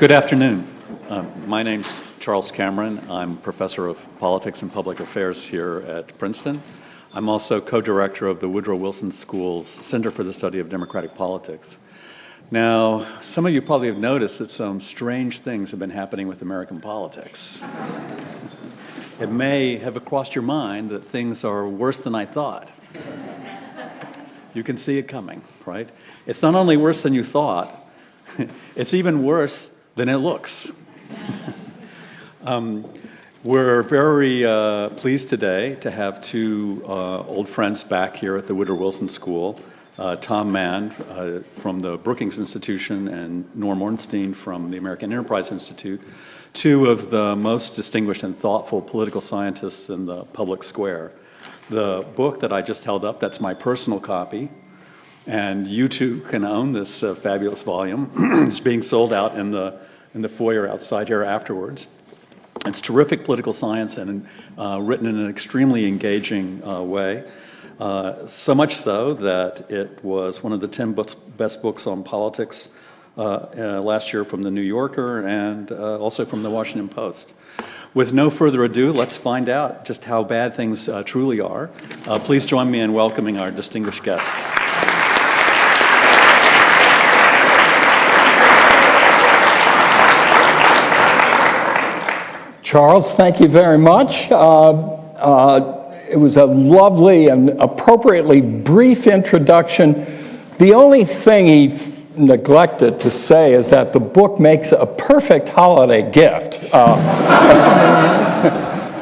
Good afternoon. My name's Charles Cameron. I'm professor of politics and public affairs here at Princeton. I'm also co-director of the Woodrow Wilson School's Center for the Study of Democratic Politics. Now, some of you probably have noticed that some strange things have been happening with American politics. It may have crossed your mind that things are worse than I thought. You can see it coming, right? It's not only worse than you thought, it's even worse than it looks. We're very pleased today to have two old friends back here at the Woodrow Wilson School, Tom Mann from the Brookings Institution and Norman Ornstein from the American Enterprise Institute, two of the most distinguished and thoughtful political scientists in the public square. The book that I just held up, that's my personal copy, and you too can own this fabulous volume. It's being sold out in the foyer outside here afterwards. It's terrific political science and written in an extremely engaging way. So much so that it was one of the 10 best books on politics last year from the New Yorker and also from the Washington Post. With no further ado, let's find out just how bad things truly are. Please join me in welcoming our distinguished guests. Charles, thank you very much. It was a lovely and appropriately brief introduction. The only thing he neglected to say is that the book makes a perfect holiday gift.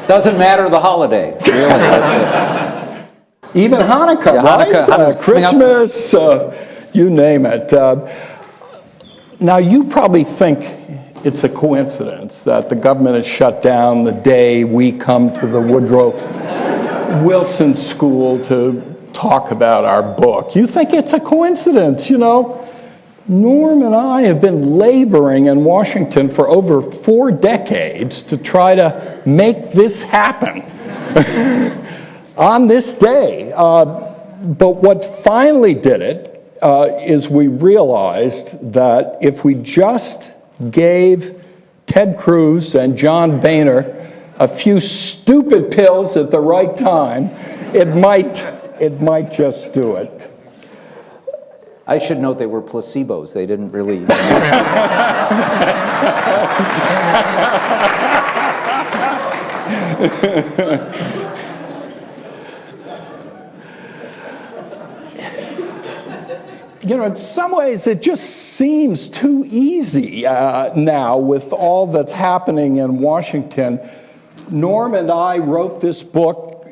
Doesn't matter the holiday, really. That's it. Even Hanukkah, Yeah, right? Hanukkah's Christmas, you name it. Now, you probably think it's a coincidence that the government is shut down the day we come to the Woodrow Wilson School to talk about our book. You think it's a coincidence, you know? Norm and I have been laboring in Washington for over 4 decades to try to make this happen on this day. But what finally did it is we realized that if we just gave Ted Cruz and John Boehner a few stupid pills at the right time, it might just do it. I should note they were placebos. They didn't really... You know, in some ways, it just seems too easy now with all that's happening in Washington. Norm and I wrote this book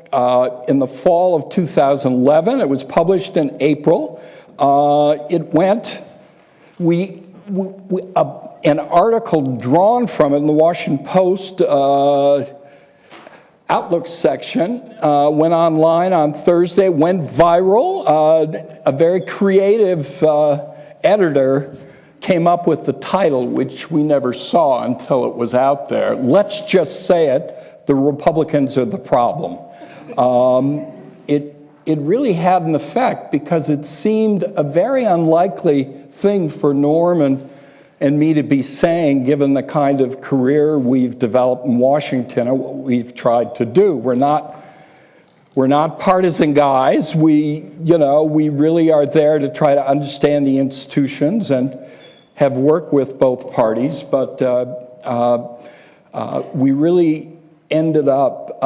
in the fall of 2011. It was published in April. An article drawn from it in the Washington Post Outlook section went online on Thursday, went viral. A very creative editor came up with the title, which we never saw until it was out there. Let's just say it, the Republicans are the problem. It really had an effect because it seemed a very unlikely thing for Norman and me to be saying, given the kind of career we've developed in Washington and what we've tried to do. We're not partisan guys. We really are there to try to understand the institutions and have worked with both parties, but we really ended up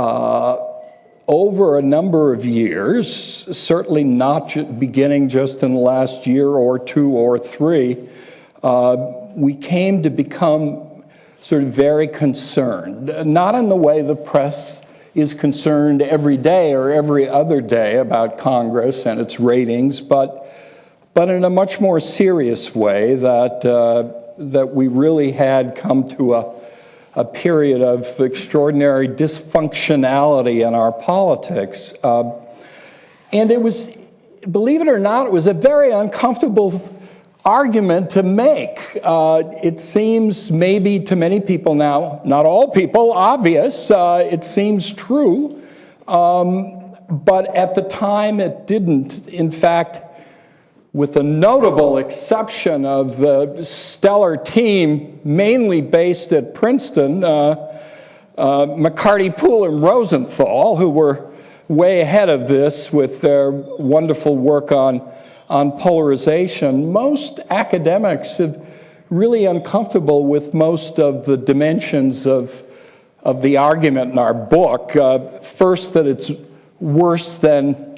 over a number of years, certainly not beginning just in the last year or 2 or 3, we came to become sort of very concerned, not in the way the press is concerned every day or every other day about Congress and its ratings, but in a much more serious way that we really had come to a period of extraordinary dysfunctionality in our politics. And it was, believe it or not, it was a very uncomfortable argument to make. It seems maybe to many people now, not all people, obvious, it seems true, but at the time it didn't. In fact, with a notable exception of the stellar team mainly based at Princeton, McCarty, Poole, and Rosenthal, who were way ahead of this with their wonderful work on polarization. Most academics are really uncomfortable with most of the dimensions of the argument in our book. First, that it's worse than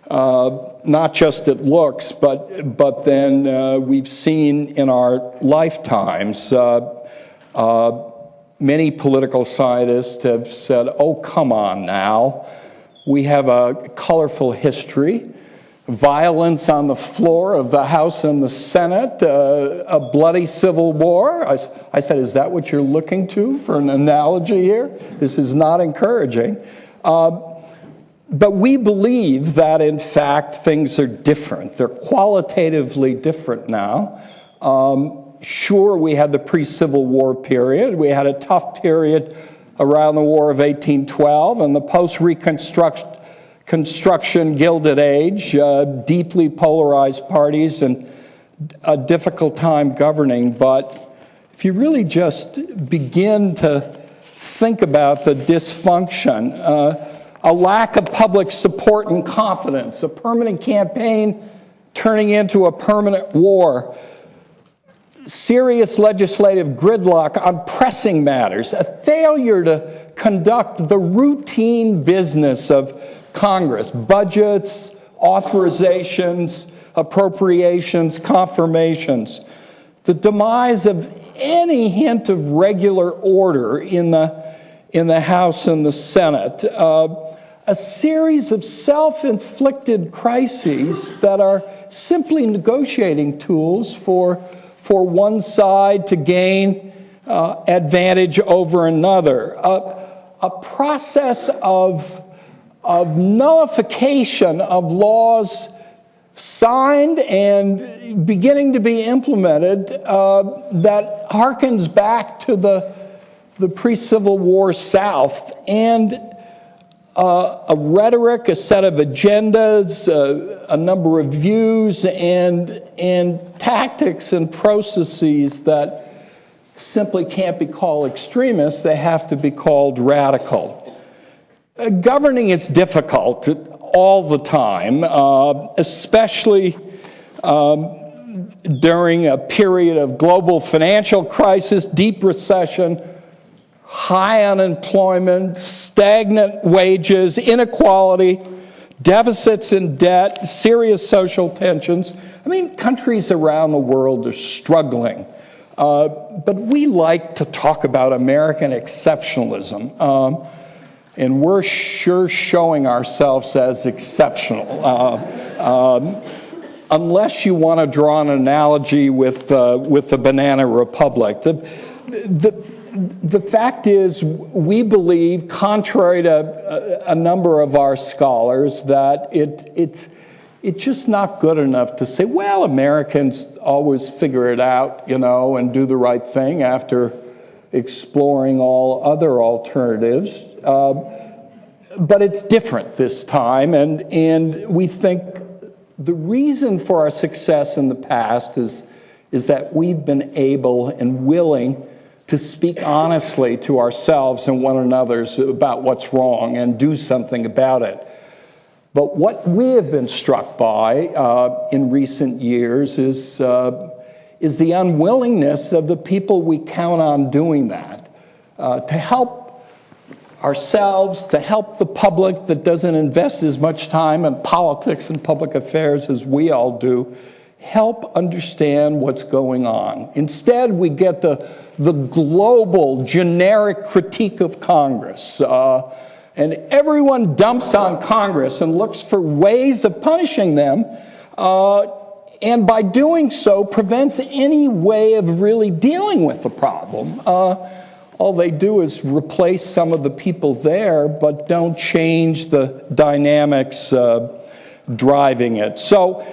not just it looks, but then we've seen in our lifetimes. Many political scientists have said, oh, come on now. We have a colorful history, violence on the floor of the House and the Senate, a bloody civil war. I said, is that what you're looking to for an analogy here? This is not encouraging. But we believe that, in fact, things are different. They're qualitatively different now. Sure, we had the pre-Civil War period. We had a tough period around the War of 1812 and the post-Reconstruction Gilded Age, deeply polarized parties and a difficult time governing. But if you really just begin to think about the dysfunction, a lack of public support and confidence, a permanent campaign turning into a permanent war, serious legislative gridlock on pressing matters, a failure to conduct the routine business of Congress, budgets, authorizations, appropriations, confirmations, the demise of any hint of regular order in the House and the Senate, a series of self-inflicted crises that are simply negotiating tools for one side to gain advantage over another. A process of nullification of laws signed and beginning to be implemented that harkens back to the pre-Civil War South, and a rhetoric, a set of agendas, a number of views, and tactics and processes that simply can't be called extremist. They have to be called radical. Governing is difficult all the time, especially during a period of global financial crisis, deep recession, high unemployment, stagnant wages, inequality, deficits and debt, serious social tensions. I mean, countries around the world are struggling. But we like to talk about American exceptionalism. And we're sure showing ourselves as exceptional. Unless you want to draw an analogy with the Banana Republic. The fact is, we believe, contrary to a number of our scholars, that it's just not good enough to say, well, Americans always figure it out, and do the right thing after exploring all other alternatives. But it's different this time, and we think the reason for our success in the past is that we've been able and willing to speak honestly to ourselves and one another about what's wrong and do something about it. But what we have been struck by in recent years is the unwillingness of the people we count on doing that, to help ourselves, to help the public that doesn't invest as much time in politics and public affairs as we all do, help understand what's going on. Instead, we get the global, generic critique of Congress. And everyone dumps on Congress and looks for ways of punishing them, and by doing so, prevents any way of really dealing with the problem. All they do is replace some of the people there, but don't change the dynamics driving it. So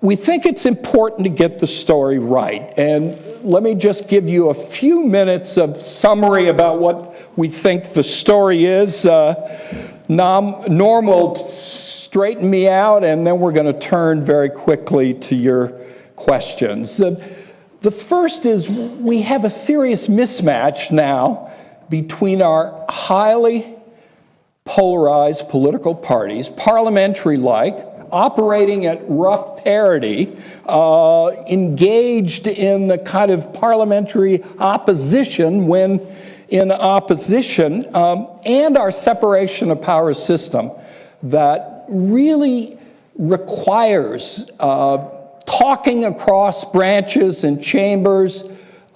we think it's important to get the story right. And let me just give you a few minutes of summary about what we think the story is. Normal straighten me out, and then we're going to turn very quickly to your questions. The first is we have a serious mismatch now between our highly polarized political parties, parliamentary-like, operating at rough parity, engaged in the kind of parliamentary opposition when in opposition, and our separation of powers system that really requires talking across branches and chambers,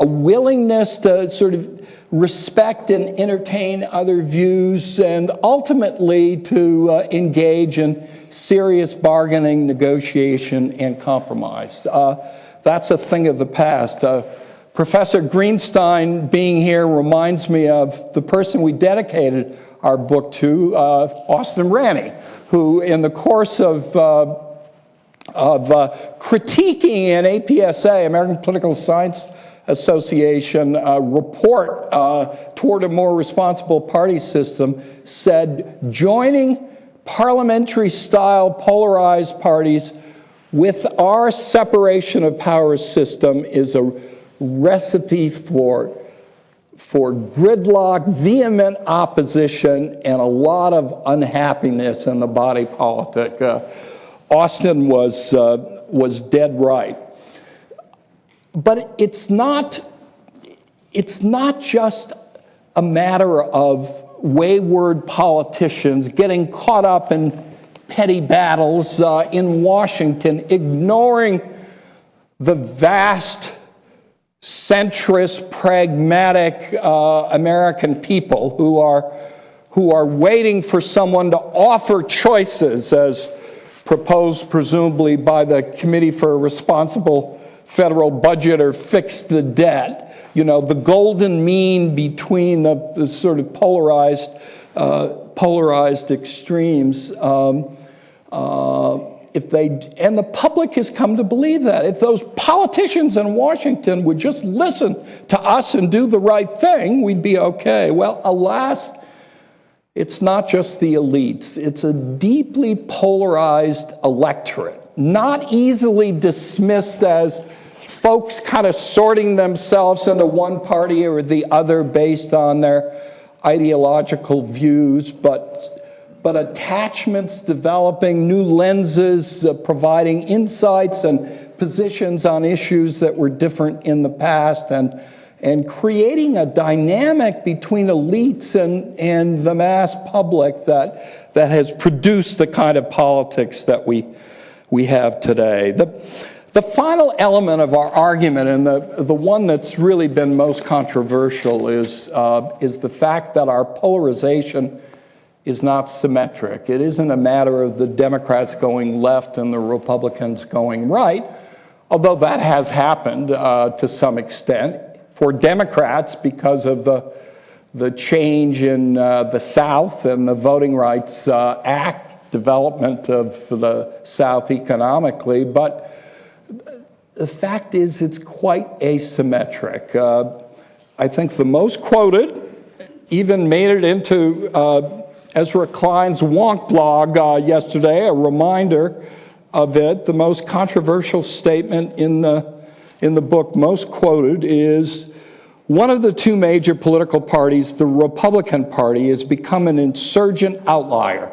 a willingness to sort of respect and entertain other views, and ultimately to engage in serious bargaining, negotiation, and compromise. That's a thing of the past. Professor Greenstein being here reminds me of the person we dedicated our book to, Austin Ranney, who in the course of critiquing an APSA, American Political Science Association, report toward a more responsible party system, said joining parliamentary-style polarized parties with our separation of powers system is a recipe for gridlock, vehement opposition, and a lot of unhappiness in the body politic. Austin was dead right. But it's not just a matter of wayward politicians getting caught up in petty battles in Washington, ignoring the vast, centrist, pragmatic American people who are waiting for someone to offer choices, as proposed presumably by the Committee for a Responsible Federal Budget or Fix the Debt. You know, the golden mean between the sort of polarized extremes. And the public has come to believe that. If those politicians in Washington would just listen to us and do the right thing, we'd be okay. Well, alas, it's not just the elites. It's a deeply polarized electorate, not easily dismissed as folks kind of sorting themselves into one party or the other based on their ideological views, but attachments developing, new lenses providing insights and positions on issues that were different in the past, and creating a dynamic between elites and the mass public that has produced the kind of politics that we have today. The final element of our argument, and the one that's really been most controversial, is the fact that our polarization is not symmetric. It isn't a matter of the Democrats going left and the Republicans going right, although that has happened to some extent. For Democrats, because of the change in the South and the Voting Rights Act, development of the South economically, but the fact is it's quite asymmetric. I think the most quoted even made it into Ezra Klein's Wonk blog yesterday, a reminder of it. The most controversial statement in the book, most quoted, is one of the two major political parties, the Republican Party, has become an insurgent outlier,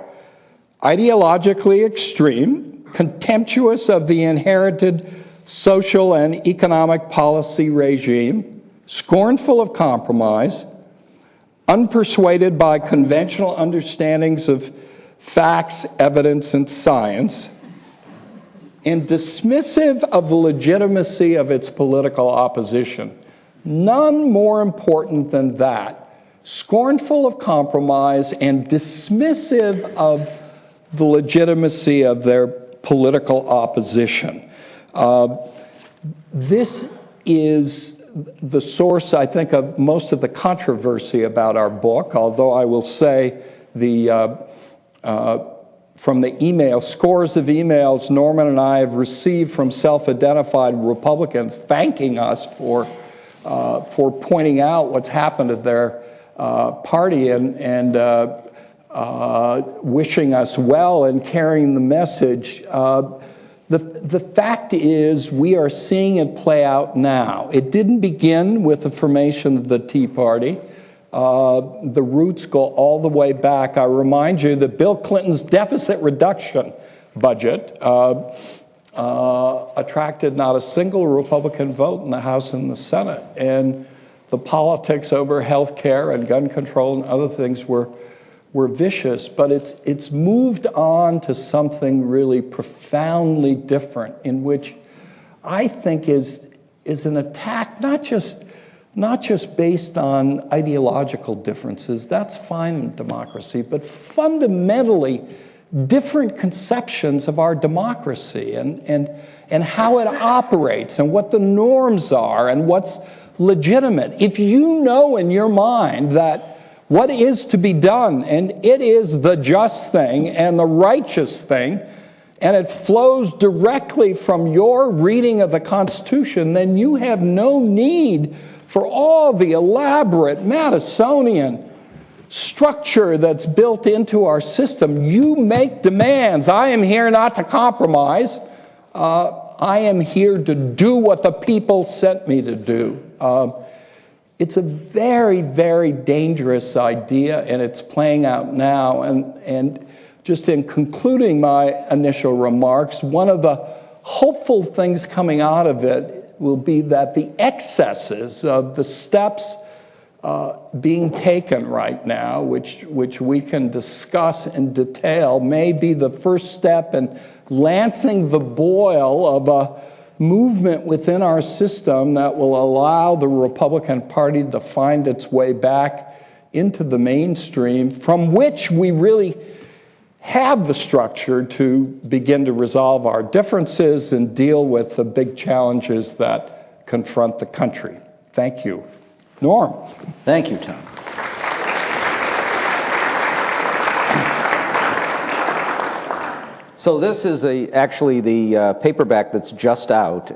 ideologically extreme, contemptuous of the inherited social and economic policy regime, scornful of compromise, unpersuaded by conventional understandings of facts, evidence, and science, and dismissive of the legitimacy of its political opposition. None more important than that. Scornful of compromise and dismissive of the legitimacy of their political opposition. This is the source, I think, of most of the controversy about our book, although I will say from the emails, scores of emails Norman and I have received from self-identified Republicans thanking us for pointing out what's happened to their party, and wishing us well and carrying the message. The fact is, we are seeing it play out now. It didn't begin with the formation of the Tea Party. The roots go all the way back. I remind you that Bill Clinton's deficit reduction budget attracted not a single Republican vote in the House and the Senate. And the politics over health care and gun control and other things were vicious, but it's moved on to something really profoundly different, in which I think is an attack not just based on ideological differences, that's fine in democracy, but fundamentally different conceptions of our democracy and how it operates and what the norms are and what's legitimate. If you know in your mind that what is to be done, and it is the just thing and the righteous thing, and it flows directly from your reading of the Constitution, then you have no need for all the elaborate Madisonian structure that's built into our system. You make demands. I am here not to compromise. I am here to do what the people sent me to do. It's a very, very dangerous idea, and it's playing out now. And just in concluding my initial remarks, one of the hopeful things coming out of it will be that the excesses of the steps being taken right now, which we can discuss in detail, may be the first step in lancing the boil of a movement within our system that will allow the Republican Party to find its way back into the mainstream, from which we really have the structure to begin to resolve our differences and deal with the big challenges that confront the country. Thank you. Norm. Thank you, Tom. So this is actually the paperback that's just out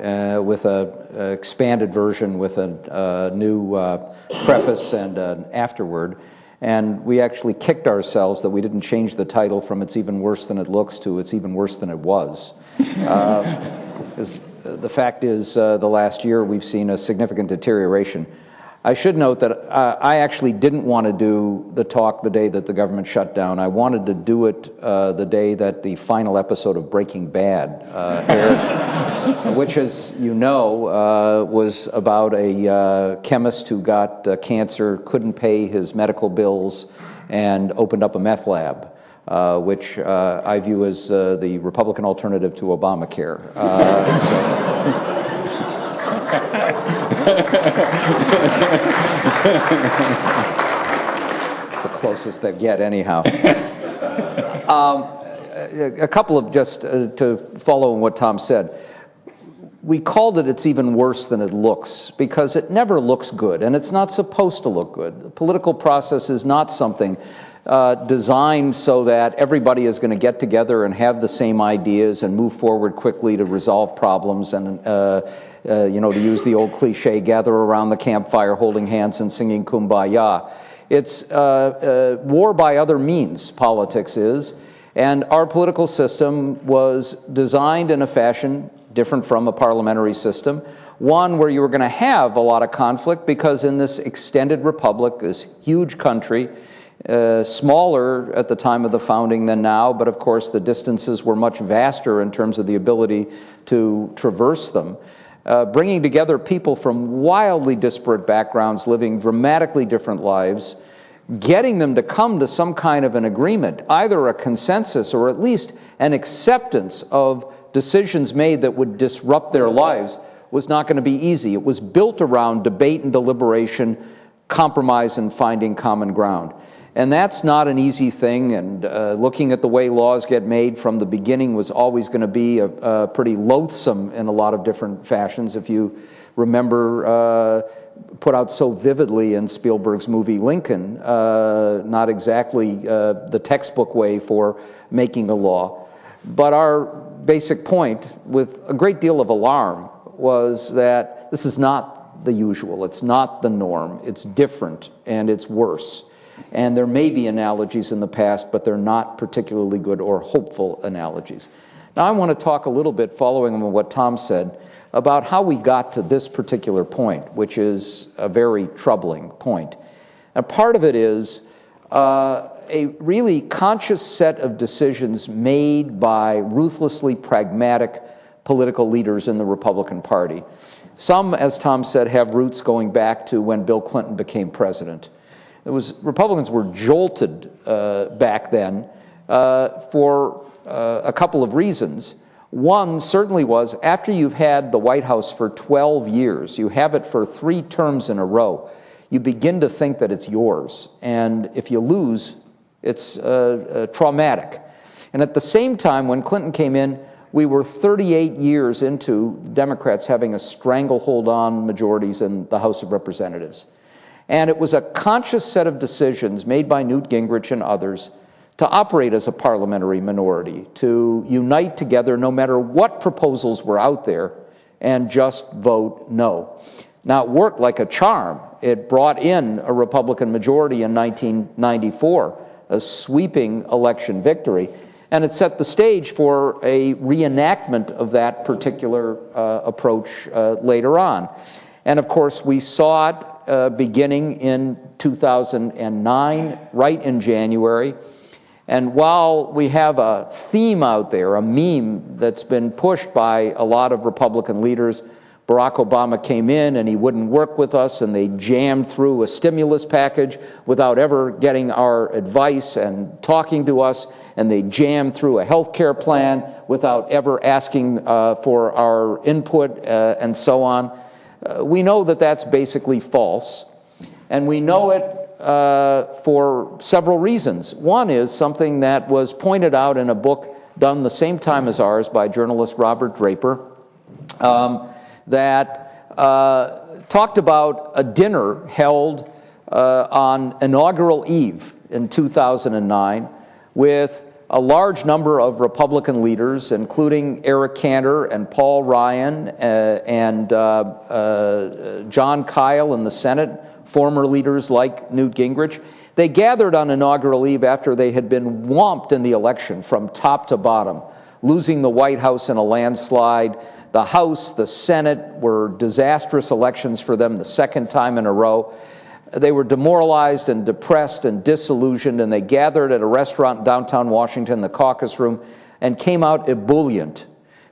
with an expanded version with a new preface and an afterword. And we actually kicked ourselves that we didn't change the title from It's Even Worse Than It Looks to It's Even Worse Than It Was. Because the fact is, the last year we've seen a significant deterioration. I should note that I actually didn't want to do the talk the day that the government shut down. I wanted to do it the day that the final episode of Breaking Bad aired, which, as you know, was about a chemist who got cancer, couldn't pay his medical bills, and opened up a meth lab, which I view as the Republican alternative to Obamacare. It's the closest they get, anyhow. A couple of, just to follow on what Tom said, we called it It's Even Worse Than It Looks because it never looks good, and it's not supposed to look good. The political process is not something designed so that everybody is going to get together and have the same ideas and move forward quickly to resolve problems and to use the old cliche, gather around the campfire holding hands and singing Kumbaya. It's war by other means, politics is, and our political system was designed in a fashion different from a parliamentary system, one where you were going to have a lot of conflict because in this extended republic, this huge country, smaller at the time of the founding than now, but of course the distances were much vaster in terms of the ability to traverse them. Bringing together people from wildly disparate backgrounds, living dramatically different lives, getting them to come to some kind of an agreement, either a consensus or at least an acceptance of decisions made that would disrupt their lives, was not going to be easy. It was built around debate and deliberation, compromise and finding common ground. And that's not an easy thing, and looking at the way laws get made from the beginning was always going to be pretty loathsome in a lot of different fashions. If you remember, put out so vividly in Spielberg's movie Lincoln, not exactly the textbook way for making a law. But our basic point, with a great deal of alarm, was that this is not the usual, it's not the norm, it's different, and it's worse. And there may be analogies in the past, but they're not particularly good or hopeful analogies. Now, I want to talk a little bit, following on what Tom said, about how we got to this particular point, which is a very troubling point. And part of it is a really conscious set of decisions made by ruthlessly pragmatic political leaders in the Republican Party. Some, as Tom said, have roots going back to when Bill Clinton became president. Republicans were jolted back then for a couple of reasons. One certainly was, after you've had the White House for 12 years, you have it for 3 terms in a row, you begin to think that it's yours. And if you lose, it's traumatic. And at the same time, when Clinton came in, we were 38 years into Democrats having a stranglehold on majorities in the House of Representatives. And it was a conscious set of decisions made by Newt Gingrich and others to operate as a parliamentary minority, to unite together no matter what proposals were out there and just vote no. Now, it worked like a charm. It brought in a Republican majority in 1994, a sweeping election victory, and it set the stage for a reenactment of that particular approach later on. And of course, we saw it beginning in 2009, right in January. And while we have a theme out there, a meme that's been pushed by a lot of Republican leaders, Barack Obama came in and he wouldn't work with us, and they jammed through a stimulus package without ever getting our advice and talking to us, and they jammed through a health care plan without ever asking for our input, and so on. We know that that's basically false, and we know it for several reasons. One is something that was pointed out in a book done the same time as ours by journalist Robert Draper, that talked about a dinner held on inaugural eve in 2009 with a large number of Republican leaders, including Eric Cantor and Paul Ryan and John Kyle in the Senate, former leaders like Newt Gingrich. They gathered on inaugural eve after they had been whomped in the election from top to bottom, losing the White House in a landslide. The House, the Senate were disastrous elections for them the second time in a row. They were demoralized and depressed and disillusioned, and they gathered at a restaurant in downtown Washington, the Caucus Room, and came out ebullient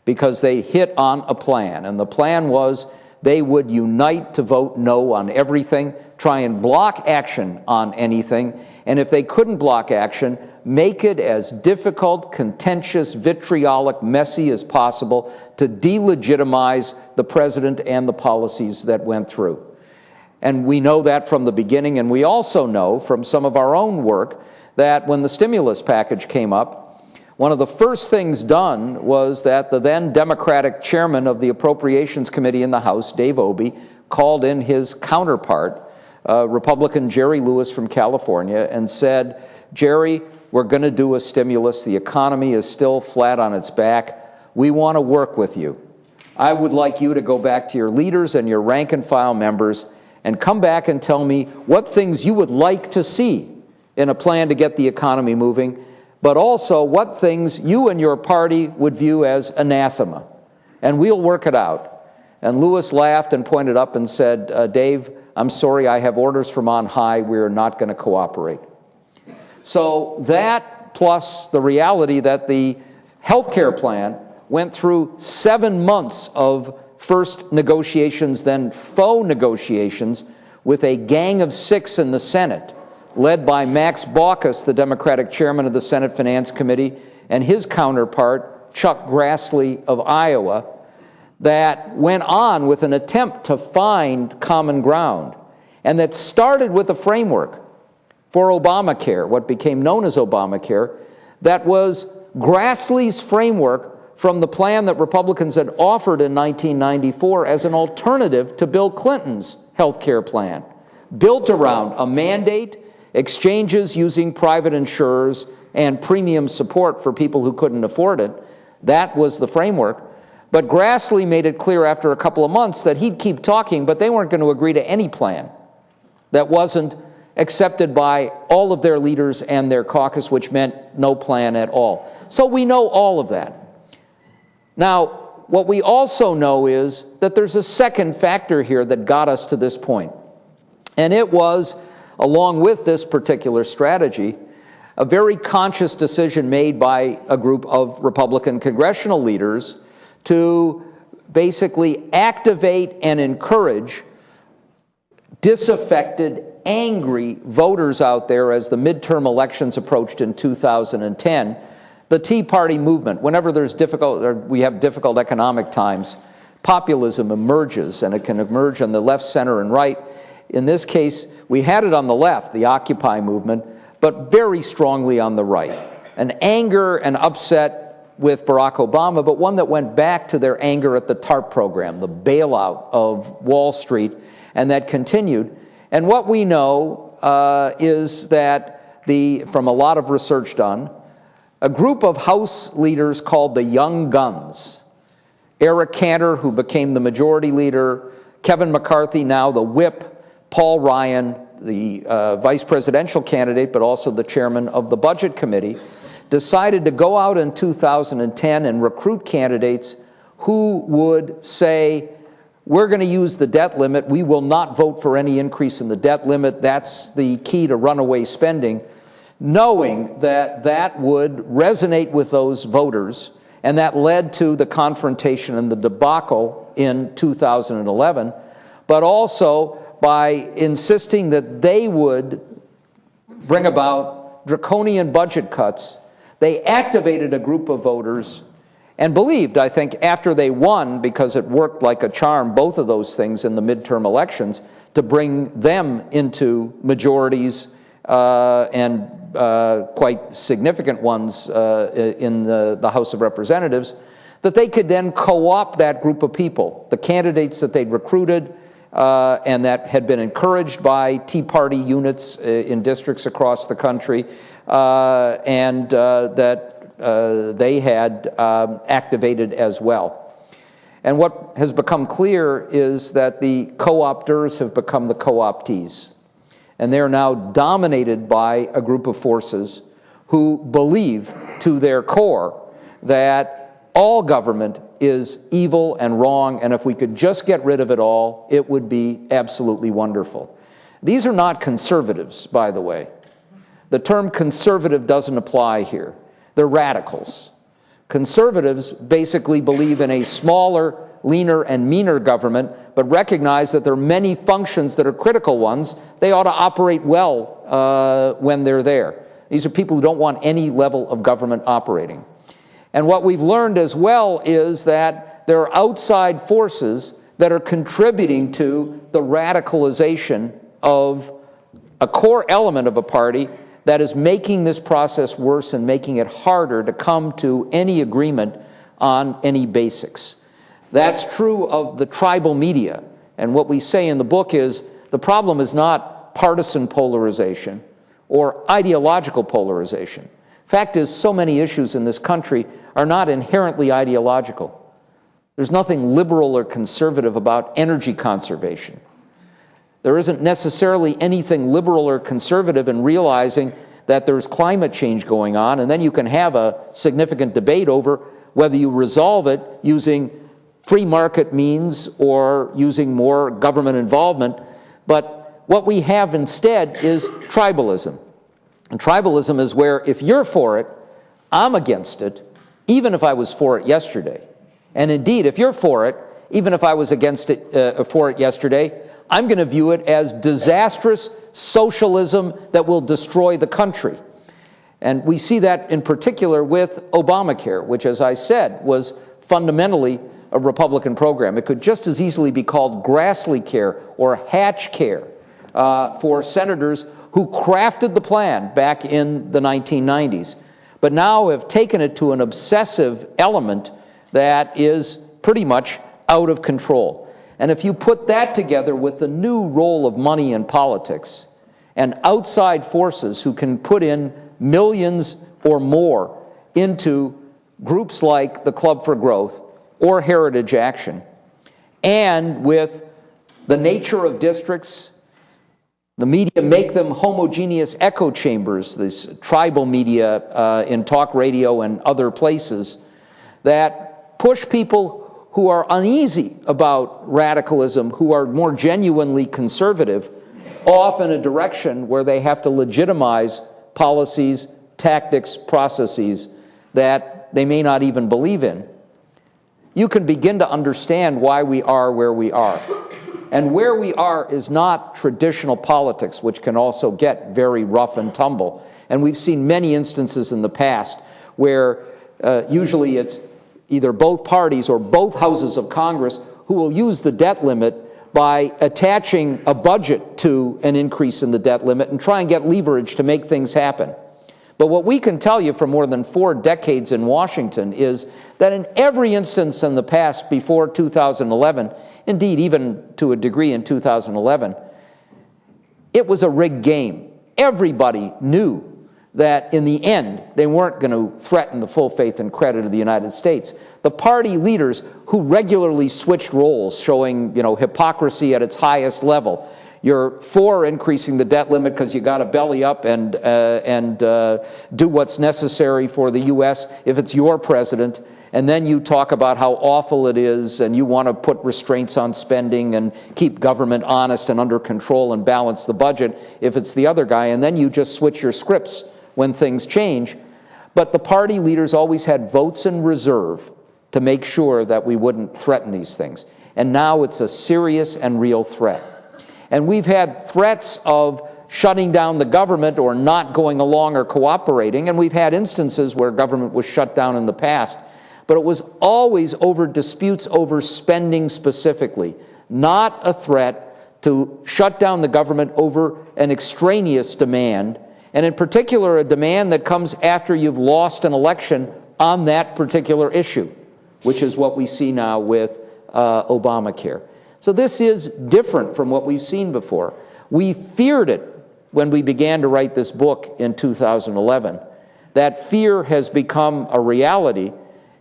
because they hit on a plan. And the plan was they would unite to vote no on everything, try and block action on anything, and if they couldn't block action, make it as difficult, contentious, vitriolic, messy as possible to delegitimize the president and the policies that went through. And we know that from the beginning, and we also know from some of our own work that when the stimulus package came up, one of the first things done was that the then Democratic chairman of the Appropriations Committee in the House, Dave Obey, called in his counterpart, Republican Jerry Lewis from California, and said, Jerry, we're going to do a stimulus. The economy is still flat on its back. We want to work with you. I would like you to go back to your leaders and your rank and file members and come back and tell me what things you would like to see in a plan to get the economy moving, but also what things you and your party would view as anathema. And we'll work it out. And Lewis laughed and pointed up and said, Dave, I'm sorry, I have orders from on high. We're not going to cooperate. So that, plus the reality that the health care plan went through 7 months of first negotiations, then faux negotiations with a gang of 6 in the Senate, led by Max Baucus, the Democratic chairman of the Senate Finance Committee, and his counterpart, Chuck Grassley of Iowa, that went on with an attempt to find common ground, and that started with a framework for Obamacare, what became known as Obamacare, that was Grassley's framework from the plan that Republicans had offered in 1994 as an alternative to Bill Clinton's health care plan, built around a mandate, exchanges using private insurers, and premium support for people who couldn't afford it. That was the framework. But Grassley made it clear after a couple of months that he'd keep talking, but they weren't going to agree to any plan that wasn't accepted by all of their leaders and their caucus, which meant no plan at all. So we know all of that. Now, what we also know is that there's a second factor here that got us to this point. And it was, along with this particular strategy, a very conscious decision made by a group of Republican congressional leaders to basically activate and encourage disaffected, angry voters out there as the midterm elections approached in 2010. The Tea Party movement, whenever there's we have difficult economic times, populism emerges, and it can emerge on the left, center, and right. In this case, we had it on the left, the Occupy movement, but very strongly on the right. An anger and upset with Barack Obama, but one that went back to their anger at the TARP program, the bailout of Wall Street, and that continued. And what we know is that from a lot of research done, a group of House leaders called the Young Guns, Eric Cantor, who became the majority leader, Kevin McCarthy, now the whip, Paul Ryan, the vice presidential candidate, but also the chairman of the Budget Committee, decided to go out in 2010 and recruit candidates who would say, we're going to use the debt limit. We will not vote for any increase in the debt limit. That's the key to runaway spending, knowing that that would resonate with those voters, and that led to the confrontation and the debacle in 2011, but also by insisting that they would bring about draconian budget cuts, they activated a group of voters and believed, I think, after they won, because it worked like a charm, both of those things in the midterm elections, to bring them into majorities and quite significant ones in the House of Representatives, that they could then co-opt that group of people, the candidates that they'd recruited and that had been encouraged by Tea Party units in districts across the country, and that they had activated as well. And what has become clear is that the co-opters have become the co-optees. And they're now dominated by a group of forces who believe to their core that all government is evil and wrong, and if we could just get rid of it all, it would be absolutely wonderful. These are not conservatives, by the way. The term conservative doesn't apply here. They're radicals. Conservatives basically believe in a smaller, leaner, and meaner government, but recognize that there are many functions that are critical ones. They ought to operate well when they're there. These are people who don't want any level of government operating. And what we've learned as well is that there are outside forces that are contributing to the radicalization of a core element of a party that is making this process worse and making it harder to come to any agreement on any basics. That's true of the tribal media. And what we say in the book is the problem is not partisan polarization or ideological polarization. Fact is, so many issues in this country are not inherently ideological. There's nothing liberal or conservative about energy conservation. There isn't necessarily anything liberal or conservative in realizing that there's climate change going on, and then you can have a significant debate over whether you resolve it using free market means or using more government involvement. But what we have instead is tribalism. And tribalism is where if you're for it, I'm against it, even if I was for it yesterday. And indeed, if you're for it, even if I was against it for it yesterday, I'm going to view it as disastrous socialism that will destroy the country. And we see that in particular with Obamacare, which, as I said, was fundamentally a Republican program. It could just as easily be called Grassley Care or Hatch Care for senators who crafted the plan back in the 1990s, but now have taken it to an obsessive element that is pretty much out of control. And if you put that together with the new role of money in politics and outside forces who can put in millions or more into groups like the Club for Growth or Heritage Action, and with the nature of districts The media make them homogeneous echo chambers, this tribal media in talk radio and other places, that push people who are uneasy about radicalism, who are more genuinely conservative, off in a direction where they have to legitimize policies, tactics, processes that they may not even believe in. You can begin to understand why we are where we are. And where we are is not traditional politics, which can also get very rough and tumble. And we've seen many instances in the past where usually it's either both parties or both houses of Congress who will use the debt limit by attaching a budget to an increase in the debt limit and try and get leverage to make things happen. But what we can tell you for more than 4 decades in Washington is that in every instance in the past before 2011, indeed even to a degree in 2011, it was a rigged game. Everybody knew that in the end they weren't going to threaten the full faith and credit of the United States. The party leaders who regularly switched roles, showing hypocrisy at its highest level. You're for increasing the debt limit because you got to belly up and do what's necessary for the U.S. if it's your president, and then you talk about how awful it is and you want to put restraints on spending and keep government honest and under control and balance the budget if it's the other guy, and then you just switch your scripts when things change. But the party leaders always had votes in reserve to make sure that we wouldn't threaten these things. And now it's a serious and real threat. And we've had threats of shutting down the government or not going along or cooperating, and we've had instances where government was shut down in the past, but it was always over disputes over spending specifically, not a threat to shut down the government over an extraneous demand, and in particular a demand that comes after you've lost an election on that particular issue, which is what we see now with Obamacare. So this is different from what we've seen before. We feared it when we began to write this book in 2011. That fear has become a reality,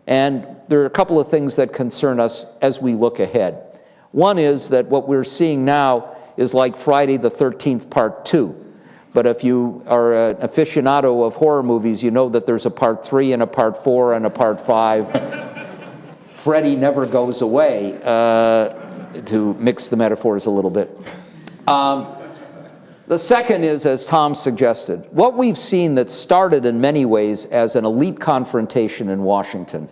and there are a couple of things that concern us as we look ahead. One is that what we're seeing now is like Friday the 13th Part 2. But if you are an aficionado of horror movies, you know that there's a Part 3 and a Part 4 and a Part 5. Freddy never goes away. To mix the metaphors a little bit. The second is, as Tom suggested, what we've seen that started in many ways as an elite confrontation in Washington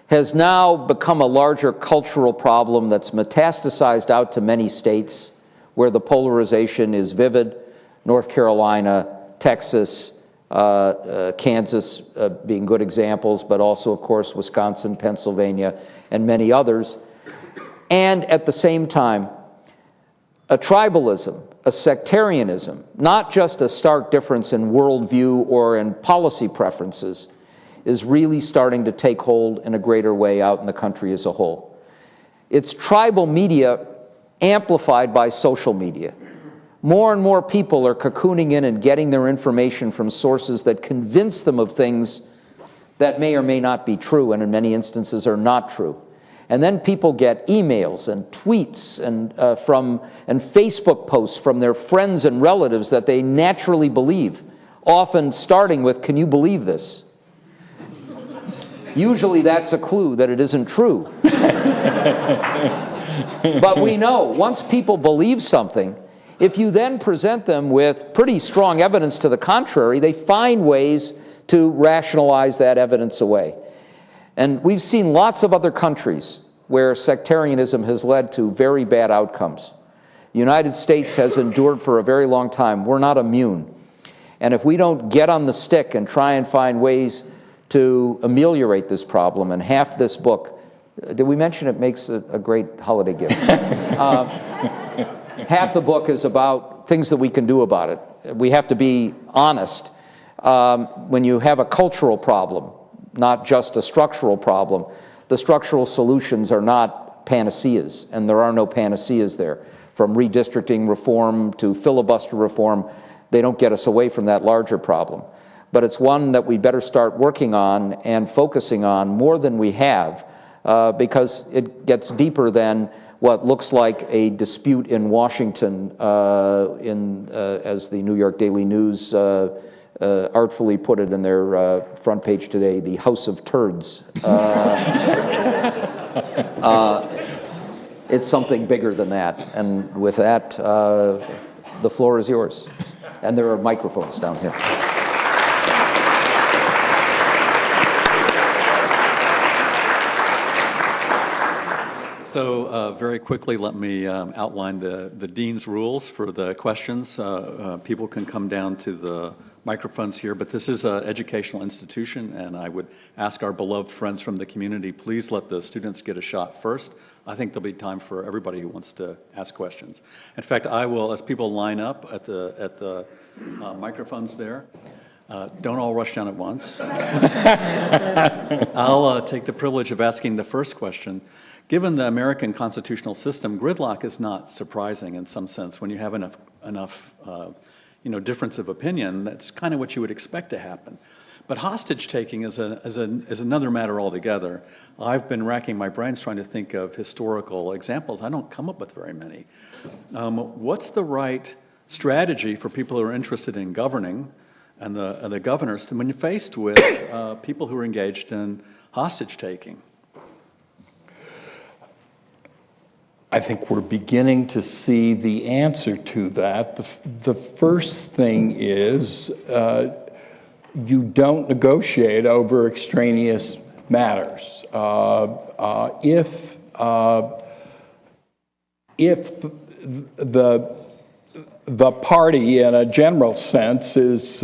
has now become a larger cultural problem that's metastasized out to many states where the polarization is vivid. North Carolina, Texas, Kansas being good examples, but also, of course, Wisconsin, Pennsylvania, and many others. And at the same time, a tribalism, a sectarianism, not just a stark difference in worldview or in policy preferences, is really starting to take hold in a greater way out in the country as a whole. It's tribal media amplified by social media. More and more people are cocooning in and getting their information from sources that convince them of things that may or may not be true, and in many instances are not true. And then people get emails and tweets and Facebook posts from their friends and relatives that they naturally believe, often starting with, "Can you believe this?" Usually that's a clue that it isn't true. But we know, once people believe something, if you then present them with pretty strong evidence to the contrary, they find ways to rationalize that evidence away. And we've seen lots of other countries where sectarianism has led to very bad outcomes. The United States has endured for a very long time. We're not immune. And if we don't get on the stick and try and find ways to ameliorate this problem, and half this book, did we mention it makes a great holiday gift? Half the book is about things that we can do about it. We have to be honest. When you have a cultural problem, not just a structural problem, the structural solutions are not panaceas, and there are no panaceas there. From redistricting reform to filibuster reform, they don't get us away from that larger problem. But it's one that we better start working on and focusing on more than we have, because it gets deeper than what looks like a dispute in Washington, as the New York Daily News artfully put it in their front page today, the House of Turds. It's something bigger than that. And with that, the floor is yours. And there are microphones down here. So very quickly, let me outline the Dean's rules for the questions. People can come down to the microphones here, but this is an educational institution, and I would ask our beloved friends from the community, please let the students get a shot first. I think there'll be time for everybody who wants to ask questions. In fact, I will, as people line up at the microphones there, don't all rush down at once. I'll take the privilege of asking the first question. Given the American constitutional system, gridlock is not surprising in some sense. When you have enough difference of opinion, that's kind of what you would expect to happen. But hostage taking is another matter altogether. I've been racking my brains trying to think of historical examples. I don't come up with very many. What's the right strategy for people who are interested in governing and the governors when you're faced with people who are engaged in hostage taking? I think we're beginning to see the answer to that. The first thing is you don't negotiate over extraneous matters. If the party, in a general sense, is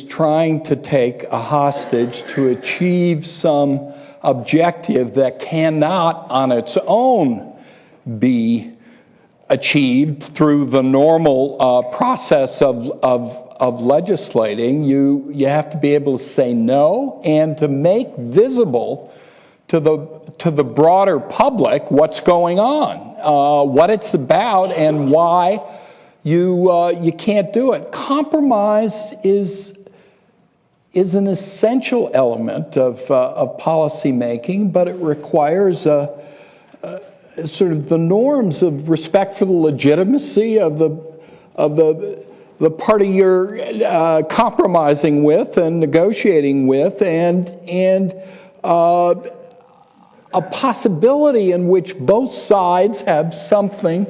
trying to take a hostage to achieve some objective that cannot on its own be achieved through the normal process of legislating, you have to be able to say no and to make visible to the broader public what's going on, what it's about, and why you can't do it. Compromise is an essential element of policy making, but it requires sort of the norms of respect for the legitimacy of the party you're compromising with and negotiating with, and a possibility in which both sides have something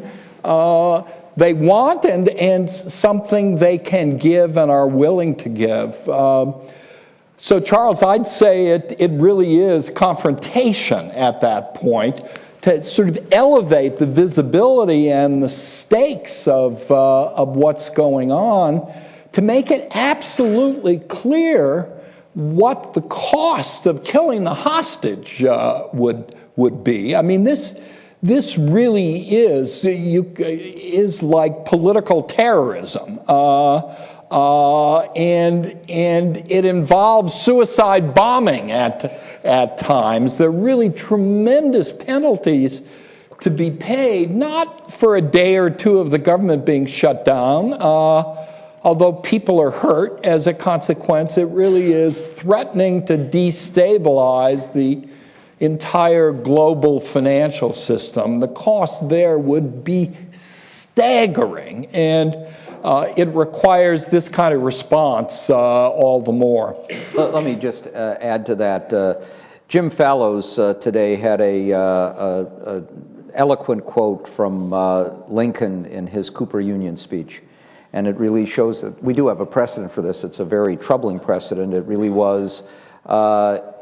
they want and something they can give and are willing to give. So, Charles, I'd say it really is confrontation at that point to sort of elevate the visibility and the stakes of what's going on, to make it absolutely clear what the cost of killing the hostage would be. I mean, this really is like political terrorism. And it involves suicide bombing at times. There are really tremendous penalties to be paid, not for a day or two of the government being shut down, although people are hurt as a consequence. It really is threatening to destabilize the entire global financial system. The cost there would be staggering, and it requires this kind of response all the more. Let me just add to that. Jim Fallows today had a eloquent quote from Lincoln in his Cooper Union speech, and it really shows that we do have a precedent for this. It's a very troubling precedent. It really was,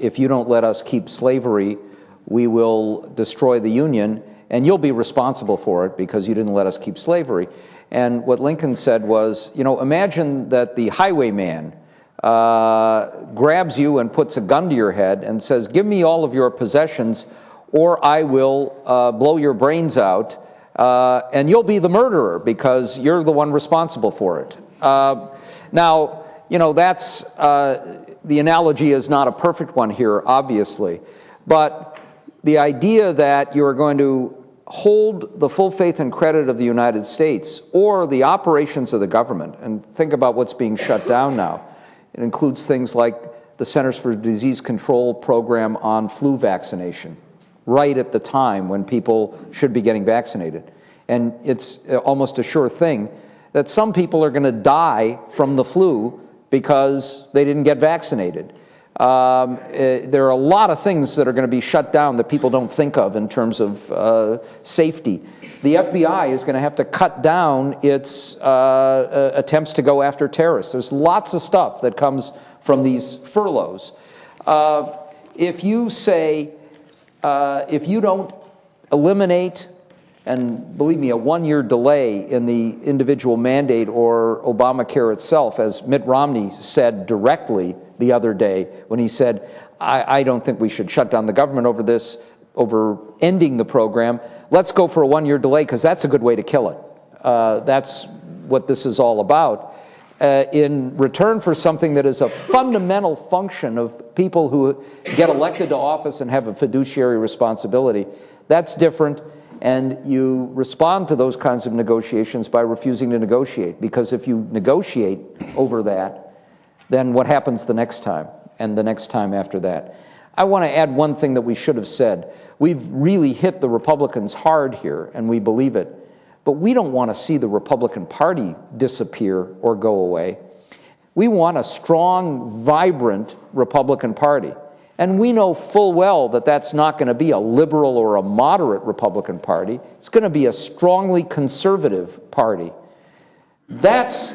if you don't let us keep slavery, we will destroy the Union, and you'll be responsible for it because you didn't let us keep slavery. And what Lincoln said was, imagine that the highwayman grabs you and puts a gun to your head and says, give me all of your possessions or I will blow your brains out, and you'll be the murderer because you're the one responsible for it. Now, that's, the analogy is not a perfect one here, obviously, but the idea that you're going to hold the full faith and credit of the United States or the operations of the government, and think about what's being shut down now. It includes things like the Centers for Disease Control program on flu vaccination. right at the time when people should be getting vaccinated. And it's almost a sure thing that some people are going to die from the flu because they didn't get vaccinated. There are a lot of things that are going to be shut down that people don't think of in terms of safety. The FBI is going to have to cut down its attempts to go after terrorists. There's lots of stuff that comes from these furloughs. If you say, if you don't eliminate, and believe me, a one-year delay in the individual mandate or Obamacare itself, as Mitt Romney said directly the other day when he said, I don't think we should shut down the government over this, over ending the program. Let's go for a one-year delay because that's a good way to kill it. That's what this is all about. In return for something that is a fundamental function of people who get elected to office and have a fiduciary responsibility, that's different. And you respond to those kinds of negotiations by refusing to negotiate. Because if you negotiate over that, then what happens the next time and the next time after that? I want to add one thing that we should have said. We've really hit the Republicans hard here, and we believe it. But we don't want to see the Republican Party disappear or go away. We want a strong, vibrant Republican Party. And we know full well that that's not going to be a liberal or a moderate Republican Party. It's going to be a strongly conservative party. That's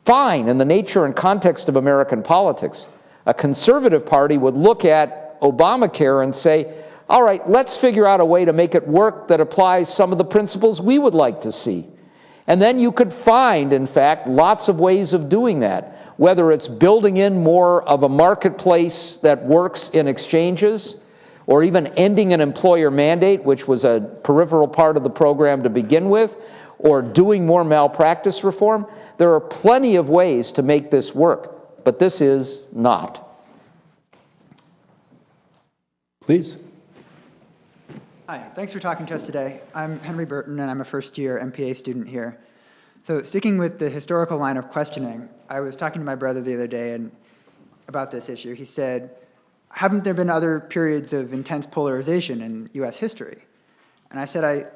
fine in the nature and context of American politics. A conservative party would look at Obamacare and say, all right, let's figure out a way to make it work that applies some of the principles we would like to see. And then you could find, in fact, lots of ways of doing that, whether it's building in more of a marketplace that works in exchanges, or even ending an employer mandate, which was a peripheral part of the program to begin with, or doing more malpractice reform. There are plenty of ways to make this work, but this is not. Please. Hi, thanks for talking to us today. I'm Henry Burton, and I'm a first-year MPA student here. So sticking with the historical line of questioning, I was talking to my brother the other day about this issue. He said, haven't there been other periods of intense polarization in U.S. history? And I said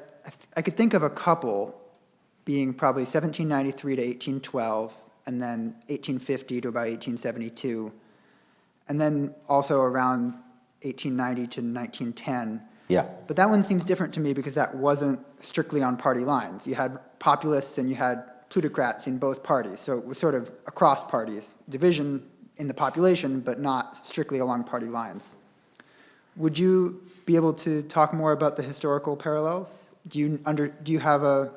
I could think of a couple, being probably 1793 to 1812, and then 1850 to about 1872, and then also around 1890 to 1910. Yeah. But that one seems different to me because that wasn't strictly on party lines. You had populists and you had plutocrats in both parties, so it was sort of across parties, division in the population, but not strictly along party lines. Would you be able to talk more about the historical parallels? Do you have a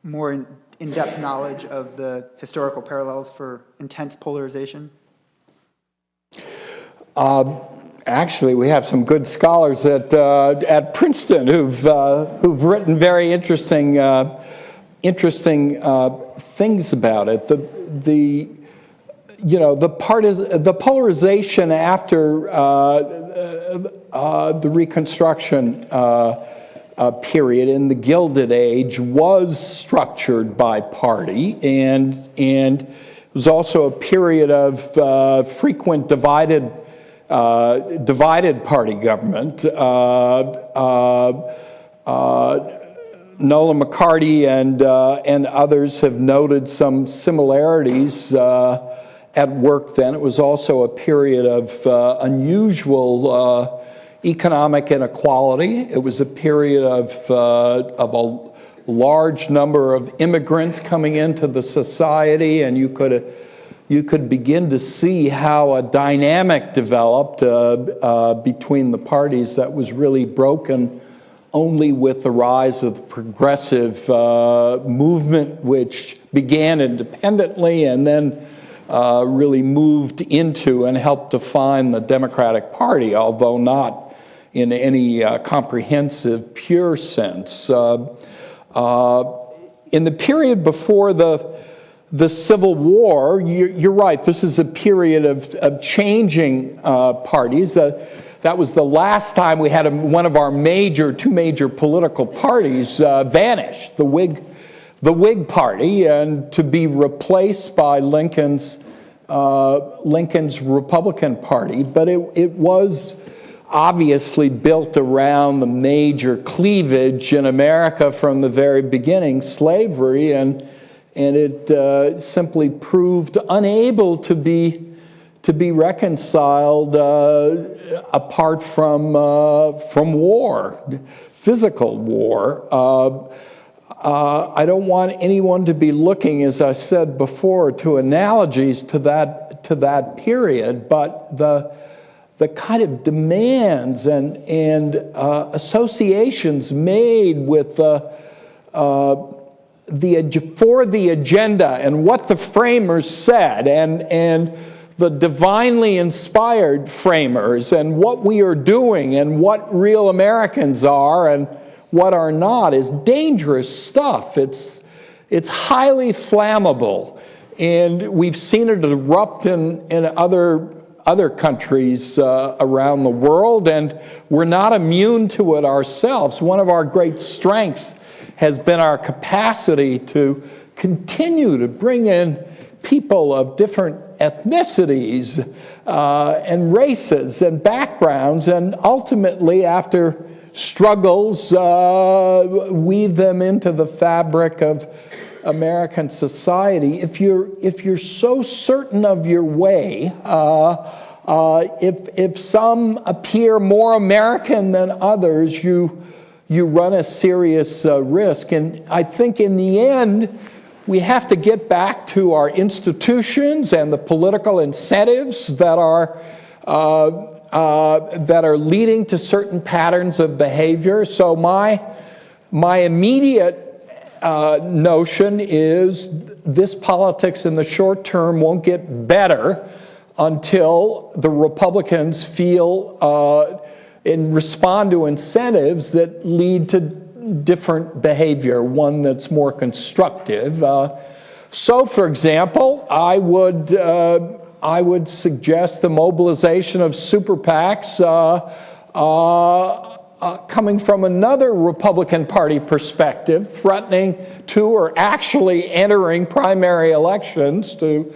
more in-depth knowledge of the historical parallels for intense polarization? Actually, we have some good scholars at Princeton who've written very interesting things about it. The polarization after the Reconstruction period in the Gilded Age was structured by party, and it was also a period of frequent divided party government. Nolan McCarty and others have noted some similarities at work then. It was also a period of unusual economic inequality. It was a period of a large number of immigrants coming into the society, and you could begin to see how a dynamic developed between the parties that was really broken only with the rise of the progressive movement, which began independently and then really moved into and helped define the Democratic Party, although not in any comprehensive, pure sense. In the period before the Civil War, you're right, this is a period of changing parties. That was the last time we had one of our two major political parties vanish, the Whig Party, and to be replaced by Lincoln's Republican Party. But it was obviously built around the major cleavage in America from the very beginning, slavery, and it simply proved unable to be reconciled apart from war, physical war. I don't want anyone to be looking, as I said before, to analogies to that period, but the kind of demands and associations made with for the agenda and what the framers said and the divinely inspired framers and what we are doing and what real Americans are and what are not is dangerous stuff. It's highly flammable, and we've seen it erupt in other countries around the world, and we're not immune to it ourselves. One of our great strengths has been our capacity to continue to bring in people of different ethnicities and races and backgrounds, and ultimately, after struggles, weave them into the fabric of American society. If you're so certain of your way, if some appear more American than others, you run a serious risk. And I think in the end, we have to get back to our institutions and the political incentives that are leading to certain patterns of behavior. So my immediate notion is this politics in the short term won't get better until the Republicans feel and respond to incentives that lead to different behavior, one that's more constructive. So, for example, I would suggest the mobilization of super PACs coming from another Republican Party perspective, threatening to or actually entering primary elections to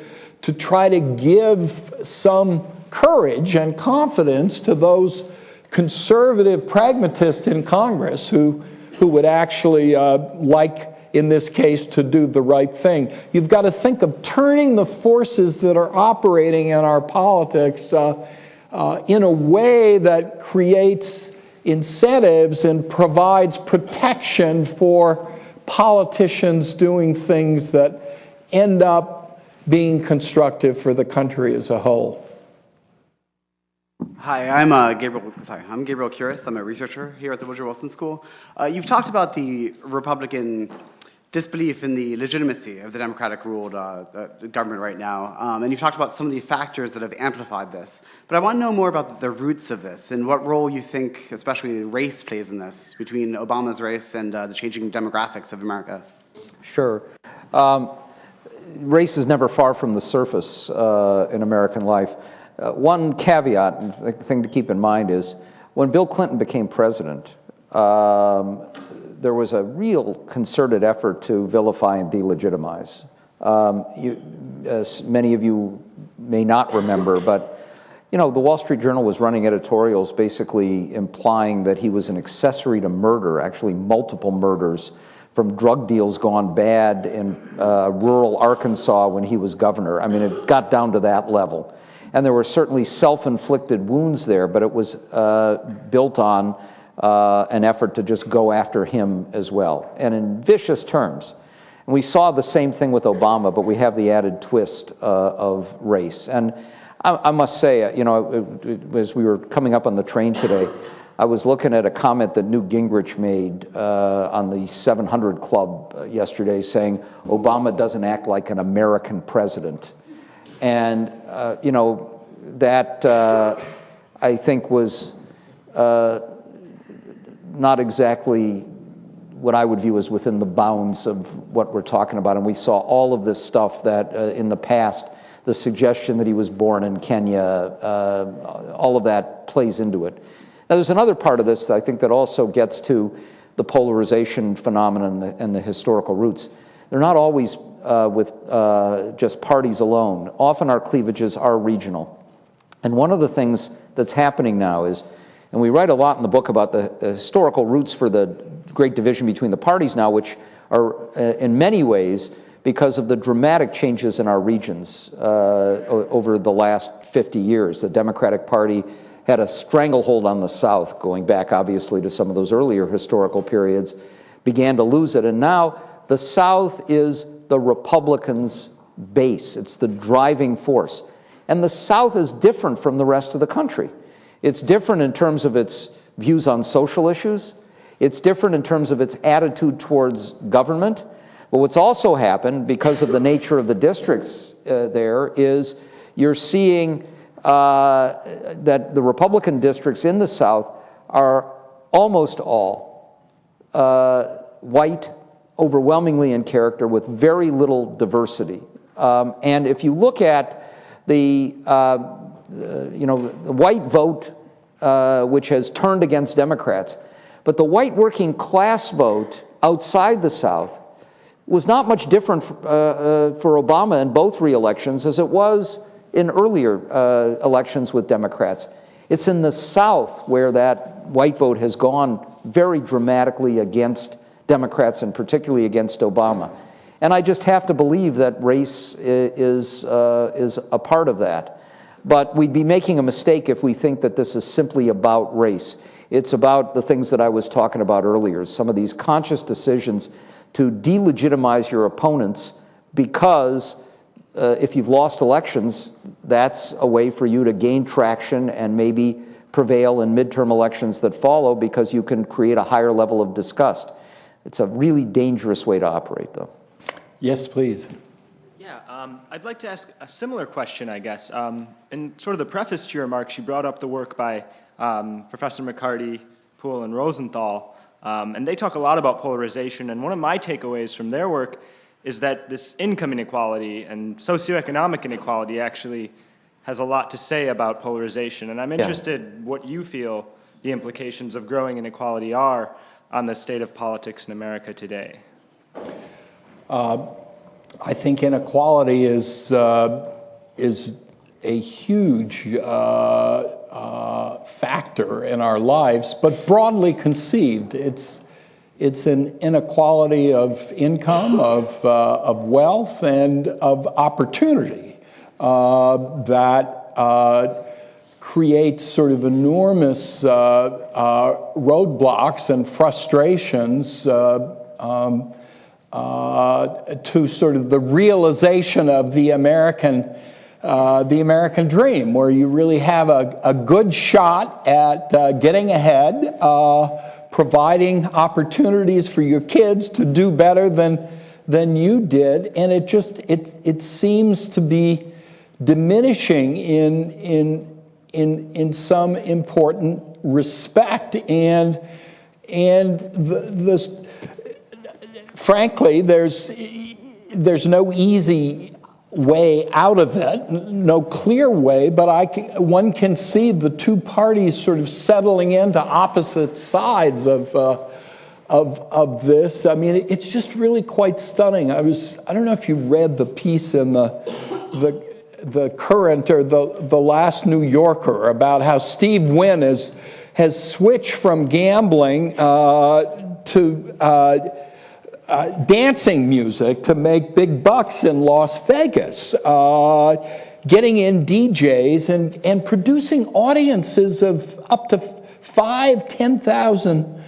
try to give some courage and confidence to those conservative pragmatists in Congress who would actually like, in this case, to do the right thing. You've got to think of turning the forces that are operating in our politics in a way that creates incentives and provides protection for politicians doing things that end up being constructive for the country as a whole. Hi, I'm Gabriel Curious. I'm a researcher here at the Woodrow Wilson School. You've talked about the Republican disbelief in the legitimacy of the Democratic-ruled government right now, and you've talked about some of the factors that have amplified this. But I want to know more about the roots of this and what role you think, especially race, plays in this, between Obama's race and the changing demographics of America. Sure. Race is never far from the surface in American life. One caveat and thing to keep in mind is when Bill Clinton became president, there was a real concerted effort to vilify and delegitimize. As many of you may not remember, but the Wall Street Journal was running editorials basically implying that he was an accessory to murder, actually multiple murders, from drug deals gone bad in rural Arkansas when he was governor. I mean, it got down to that level. And there were certainly self-inflicted wounds there, but it was built on an effort to just go after him as well, and in vicious terms. And we saw the same thing with Obama, but we have the added twist of race. And I must say, as we were coming up on the train today, I was looking at a comment that Newt Gingrich made on the 700 Club yesterday, saying Obama doesn't act like an American president. And, that I think was not exactly what I would view as within the bounds of what we're talking about. And we saw all of this stuff that in the past, the suggestion that he was born in Kenya, all of that plays into it. Now, there's another part of this, I think, that also gets to the polarization phenomenon and the historical roots. They're not always with just parties alone. Often our cleavages are regional. And one of the things that's happening now is And we write a lot in the book about the historical roots for the great division between the parties now, which are in many ways because of the dramatic changes in our regions over the last 50 years. The Democratic Party had a stranglehold on the South, going back obviously to some of those earlier historical periods, began to lose it. And now the South is the Republicans' base. It's the driving force. And the South is different from the rest of the country. It's different in terms of its views on social issues. It's different in terms of its attitude towards government. But what's also happened, because of the nature of the districts there, is you're seeing that the Republican districts in the South are almost all white, overwhelmingly in character, with very little diversity. And if you look at the white vote, which has turned against Democrats, but the white working class vote outside the South was not much different for Obama in both re-elections as it was in earlier elections with Democrats. It's in the South where that white vote has gone very dramatically against Democrats and particularly against Obama. And I just have to believe that race is a part of that. But we'd be making a mistake if we think that this is simply about race. It's about the things that I was talking about earlier, some of these conscious decisions to delegitimize your opponents because if you've lost elections, that's a way for you to gain traction and maybe prevail in midterm elections that follow because you can create a higher level of disgust. It's a really dangerous way to operate, though. Yes, please. Yeah, I'd like to ask a similar question, I guess. In sort of the preface to your remarks, you brought up the work by Professor McCarty, Poole, and Rosenthal, and they talk a lot about polarization, and one of my takeaways from their work is that this income inequality and socioeconomic inequality actually has a lot to say about polarization, and I'm interested what you feel the implications of growing inequality are on the state of politics in America today. I think inequality is a huge factor in our lives, but broadly conceived, it's an inequality of income, of wealth, and of opportunity that creates sort of enormous roadblocks and frustrations to sort of the realization of the American dream, where you really have a good shot at getting ahead, providing opportunities for your kids to do better than you did, and it seems to be diminishing in some important respect, and frankly, there's no easy way out of it, no clear way, but one can see the two parties sort of settling into opposite sides of this. I mean, it's just really quite stunning. I don't know if you read the piece in the Current or the last New Yorker about how Steve Wynn has switched from gambling to dancing music to make big bucks in Las Vegas, getting in DJs and producing audiences of up to 5,000-10,000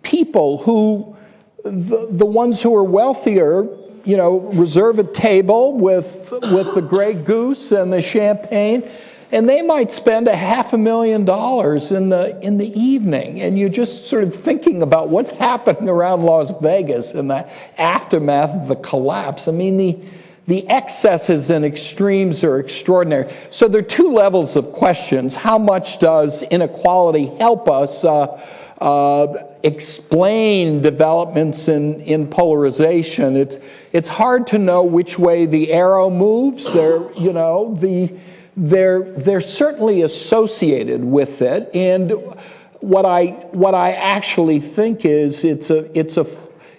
people who, the ones who are wealthier, reserve a table with the Grey Goose and the champagne, and they might spend $500,000 in the evening. And you're just sort of thinking about what's happening around Las Vegas in the aftermath of the collapse. I mean, the excesses and extremes are extraordinary. So there are two levels of questions. How much does inequality help us explain developments in polarization? It's hard to know which way the arrow moves. They're certainly associated with it, and what I actually think is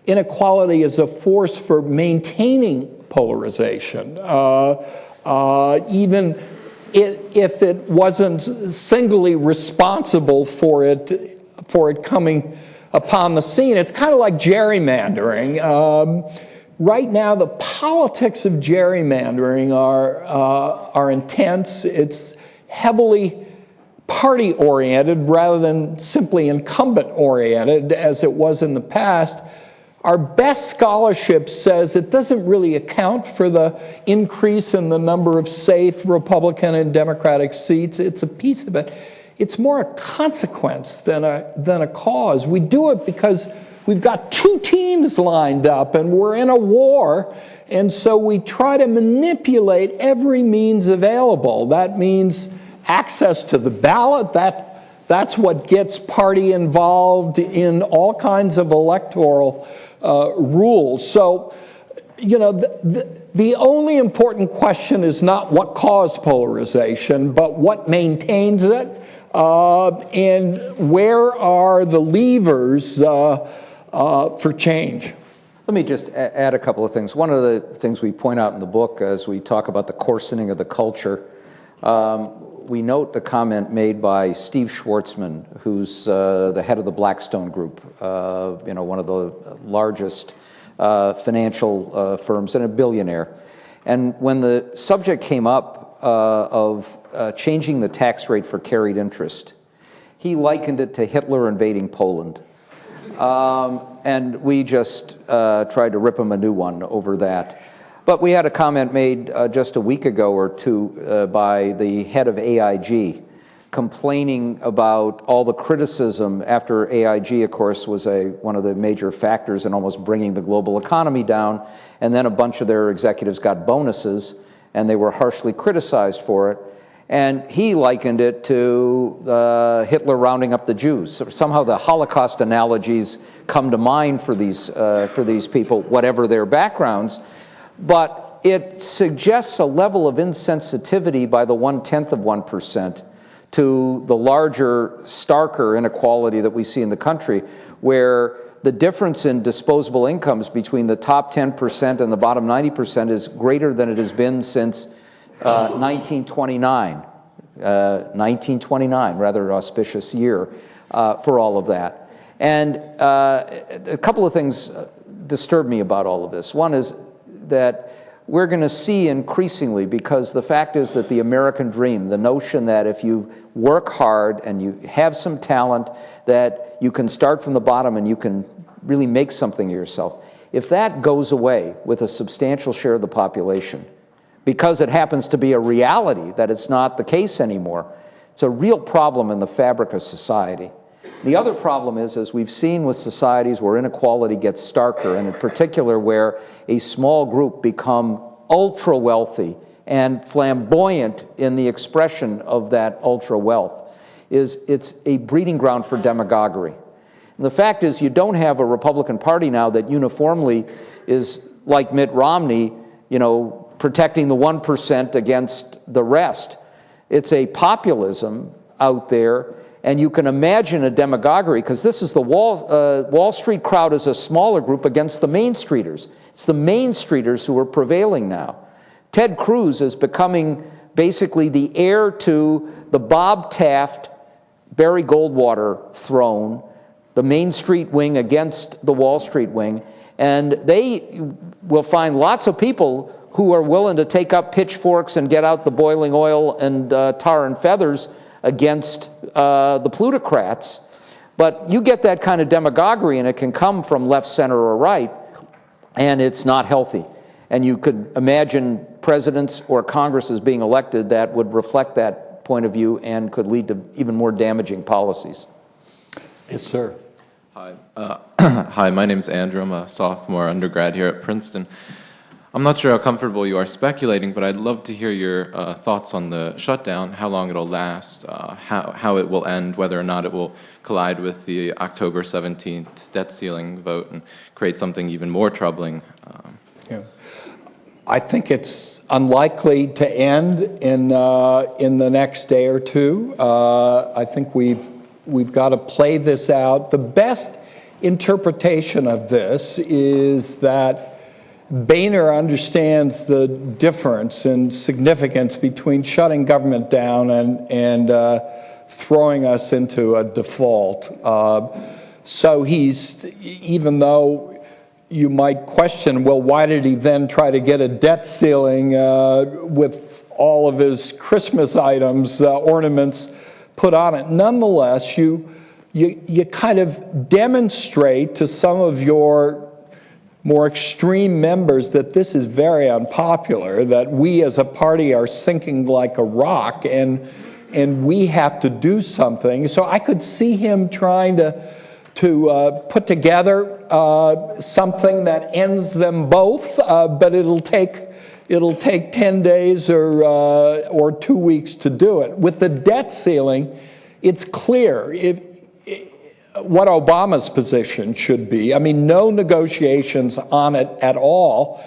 inequality is a force for maintaining polarization. Even if it wasn't singly responsible for it coming upon the scene. It's kind of like gerrymandering. Right now, the politics of gerrymandering are intense. It's heavily party-oriented rather than simply incumbent-oriented, as it was in the past. Our best scholarship says it doesn't really account for the increase in the number of safe Republican and Democratic seats. It's a piece of it. It's more a consequence than a cause. We do it because we've got two teams lined up and we're in a war, and so we try to manipulate every means available. That means access to the ballot. That's what gets party involved in all kinds of electoral rules. So, you know, the only important question is not what caused polarization, but what maintains it, and where are the levers for change. Let me just add a couple of things. One of the things we point out in the book as we talk about the coarsening of the culture, we note the comment made by Steve Schwartzman, who's the head of the Blackstone Group, you know, one of the largest financial firms and a billionaire. And when the subject came up of changing the tax rate for carried interest, he likened it to Hitler invading Poland. And we just tried to rip him a new one over that. But we had a comment made just a week ago or two by the head of AIG, complaining about all the criticism after AIG, of course, was one of the major factors in almost bringing the global economy down, and then a bunch of their executives got bonuses, and they were harshly criticized for it. And he likened it to Hitler rounding up the Jews. So somehow the Holocaust analogies come to mind for these people, whatever their backgrounds. But it suggests a level of insensitivity by the 1/10% to the larger, starker inequality that we see in the country, where the difference in disposable incomes between the top 10% and the bottom 90% is greater than it has been since 1929. 1929, rather auspicious year for all of that. And a couple of things disturb me about all of this. One is that we're going to see increasingly, because the fact is that the American dream, the notion that if you work hard and you have some talent, that you can start from the bottom and you can really make something of yourself. If that goes away with a substantial share of the population, because it happens to be a reality that it's not the case anymore, it's a real problem in the fabric of society. The other problem is, as we've seen with societies where inequality gets starker, and in particular where a small group become ultra wealthy and flamboyant in the expression of that ultra wealth, it's a breeding ground for demagoguery. And the fact is, you don't have a Republican Party now that uniformly is like Mitt Romney, you know, protecting the 1% against the rest. It's a populism out there. And you can imagine a demagoguery, because this is the Wall Street crowd is a smaller group against the Main Streeters. It's the Main Streeters who are prevailing now. Ted Cruz is becoming basically the heir to the Bob Taft, Barry Goldwater throne, the Main Street wing against the Wall Street wing. And they will find lots of people who are willing to take up pitchforks and get out the boiling oil and tar and feathers against the plutocrats. But you get that kind of demagoguery, and it can come from left, center, or right, and it's not healthy. And you could imagine presidents or Congresses being elected that would reflect that point of view and could lead to even more damaging policies. Yes, sir. Hi, hi, my name's Andrew. I'm a sophomore undergrad here at Princeton. I'm not sure how comfortable you are speculating, but I'd love to hear your thoughts on the shutdown, how long it'll last, how it will end, whether or not it will collide with the October 17th debt ceiling vote and create something even more troubling. Yeah. I think it's unlikely to end in the next day or two. I think we've got to play this out. The best interpretation of this is that Boehner understands the difference and significance between shutting government down and throwing us into a default. So he's, even though you might question, well, why did he then try to get a debt ceiling with all of his Christmas items, ornaments put on it? Nonetheless, you kind of demonstrate to some of your more extreme members that this is very unpopular, that we as a party are sinking like a rock, and we have to do something. So I could see him trying to put together something that ends them both, but it'll take 10 days or 2 weeks to do it. With the debt ceiling, it's clear what Obama's position should be. I mean, no negotiations on it at all,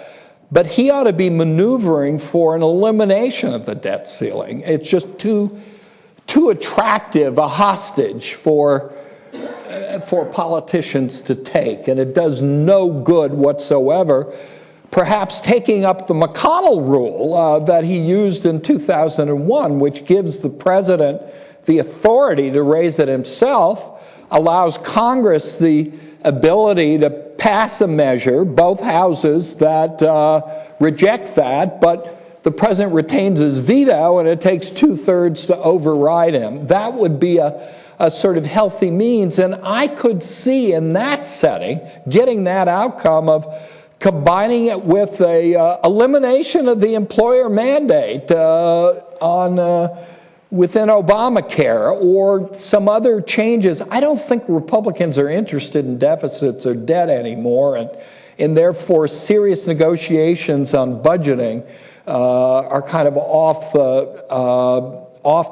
but he ought to be maneuvering for an elimination of the debt ceiling. It's just too attractive a hostage for politicians to take, and it does no good whatsoever. Perhaps taking up the McConnell rule that he used in 2001, which gives the president the authority to raise it himself, allows Congress the ability to pass a measure, both houses that reject that, but the president retains his veto and it takes 2/3 to override him. That would be a sort of healthy means, and I could see in that setting getting that outcome of combining it with a elimination of the employer mandate within Obamacare or some other changes. I don't think Republicans are interested in deficits or debt anymore, and therefore serious negotiations on budgeting are kind of off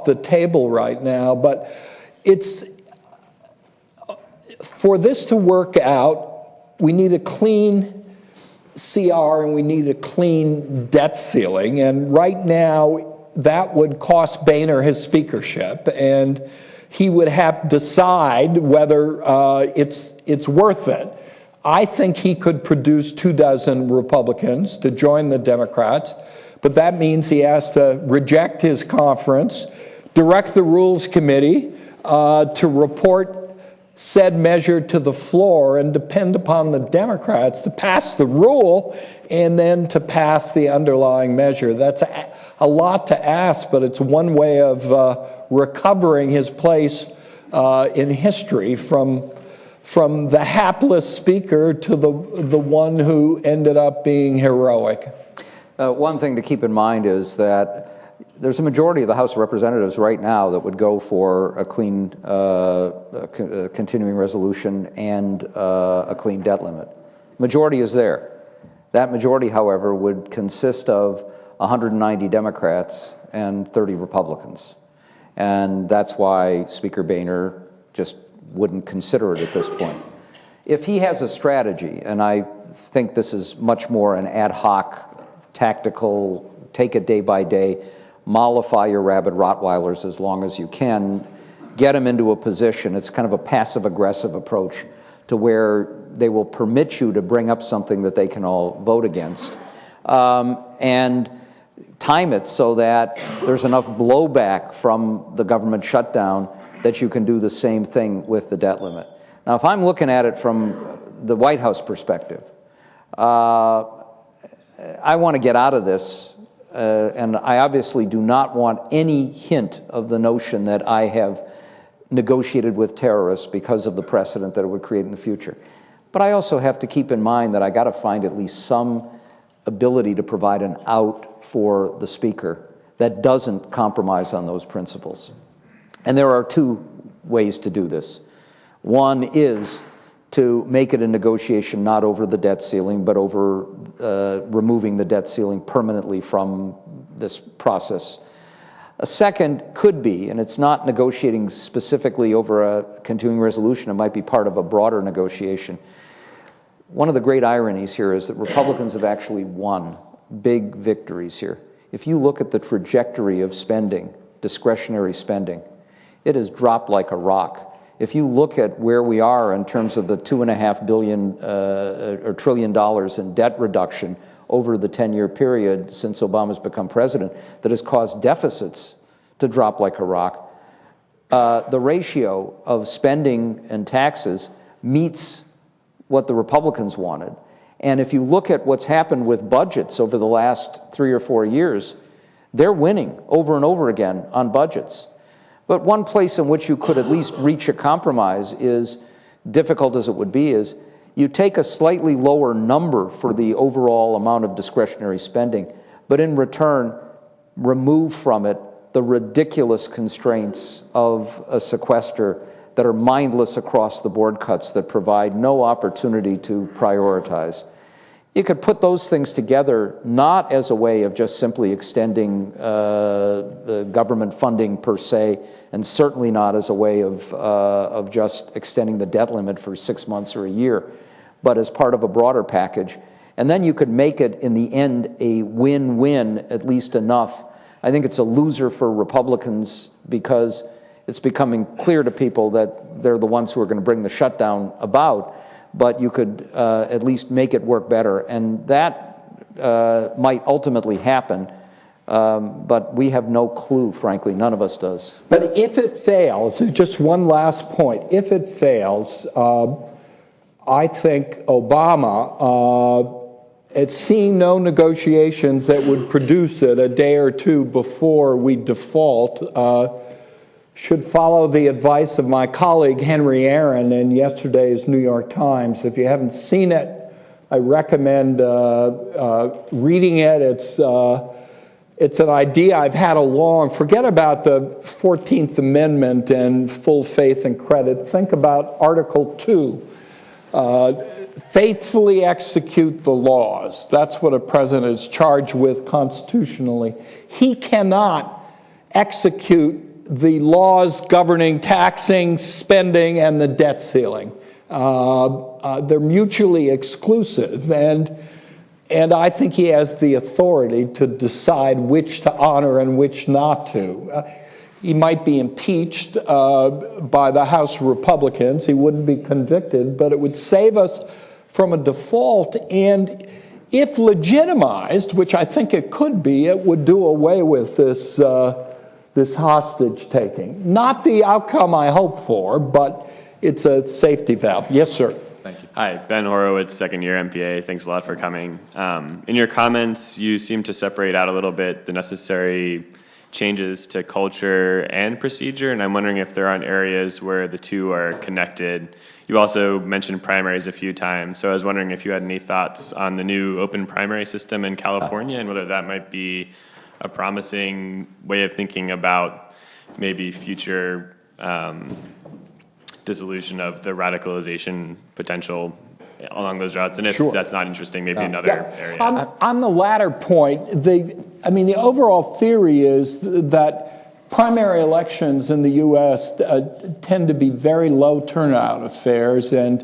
the table right now. But for this to work out, we need a clean CR and we need a clean debt ceiling, and right now that would cost Boehner his speakership, and he would have to decide whether it's worth it. I think he could produce 24 Republicans to join the Democrats, but that means he has to reject his conference, direct the Rules Committee to report said measure to the floor, and depend upon the Democrats to pass the rule and then to pass the underlying measure. That's a lot to ask, but it's one way of recovering his place in history from the hapless speaker to the one who ended up being heroic. One thing to keep in mind is that there's a majority of the House of Representatives right now that would go for a clean continuing resolution and a clean debt limit. Majority is there. That majority, however, would consist of 190 Democrats and 30 Republicans. And that's why Speaker Boehner just wouldn't consider it at this point. If he has a strategy, and I think this is much more an ad hoc, tactical, take it day by day, mollify your rabid Rottweilers as long as you can, get them into a position, it's kind of a passive-aggressive approach to where they will permit you to bring up something that they can all vote against, and time it so that there's enough blowback from the government shutdown that you can do the same thing with the debt limit. Now, if I'm looking at it from the White House perspective, I want to get out of this, and I obviously do not want any hint of the notion that I have negotiated with terrorists because of the precedent that it would create in the future. But I also have to keep in mind that I got to find at least some ability to provide an out for the speaker that doesn't compromise on those principles. And there are two ways to do this. One is to make it a negotiation not over the debt ceiling, but over removing the debt ceiling permanently from this process. A second could be, and it's not negotiating specifically over a continuing resolution, it might be part of a broader negotiation. One of the great ironies here is that Republicans have actually won big victories here. If you look at the trajectory of spending, discretionary spending, it has dropped like a rock. if you look at where we are in terms of the $2.5 billion or trillion dollars in debt reduction over the 10-year period since Obama's become president, that has caused deficits to drop like a rock, the ratio of spending and taxes meets what the Republicans wanted. And if you look at what's happened with budgets over the last 3 or 4 years, they're winning over and over again on budgets. But one place in which you could at least reach a compromise, is difficult as it would be, is you take a slightly lower number for the overall amount of discretionary spending, but in return, remove from it the ridiculous constraints of a sequester that are mindless across the board cuts that provide no opportunity to prioritize. You could put those things together not as a way of just simply extending the government funding per se, and certainly not as a way of just extending the debt limit for 6 months or a year, but as part of a broader package. And then you could make it, in the end, a win-win, at least enough. I think it's a loser for Republicans because it's becoming clear to people that they're the ones who are going to bring the shutdown about, but you could at least make it work better. And that might ultimately happen, but we have no clue, frankly. None of us does. But if it fails, just one last point, if it fails, I think Obama, at seeing no negotiations that would produce it a day or two before we default, should follow the advice of my colleague Henry Aaron in yesterday's New York Times. If you haven't seen it, I recommend reading it. It's an idea I've had forget about the 14th Amendment and full faith and credit. Think about Article 2. Faithfully execute the laws. That's what a president is charged with constitutionally. He cannot execute the laws governing taxing, spending, and the debt ceiling. They're mutually exclusive, and I think he has the authority to decide which to honor and which not to. He might be impeached by the House Republicans. He wouldn't be convicted, but it would save us from a default, and if legitimized, which I think it could be, it would do away with this hostage taking. Not the outcome I hope for, but it's a safety valve. Yes, sir. Thank you. Hi, Ben Horowitz, second year MPA. Thanks a lot for coming. In your comments, you seem to separate out a little bit the necessary changes to culture and procedure, and I'm wondering if there aren't areas where the two are connected. You also mentioned primaries a few times, so I was wondering if you had any thoughts on the new open primary system in California and whether that might be a promising way of thinking about maybe future dissolution of the radicalization potential along those routes, and if that's not interesting, maybe another area. On the latter point, the overall theory is that primary elections in the U.S. Tend to be very low turnout affairs and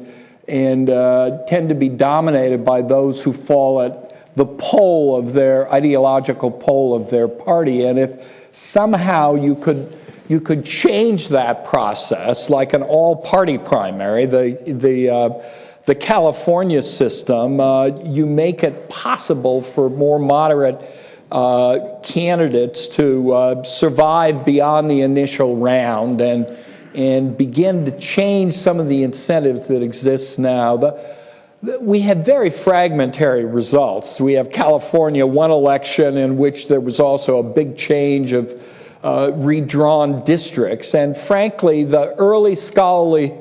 tend to be dominated by those who fall at the pole of their ideological pole of their party. And if somehow you could change that process, like an all-party primary, the California system, you make it possible for more moderate candidates to survive beyond the initial round and begin to change some of the incentives that exist now. We had very fragmentary results. We have California, one election in which there was also a big change of redrawn districts, and frankly, the early scholarly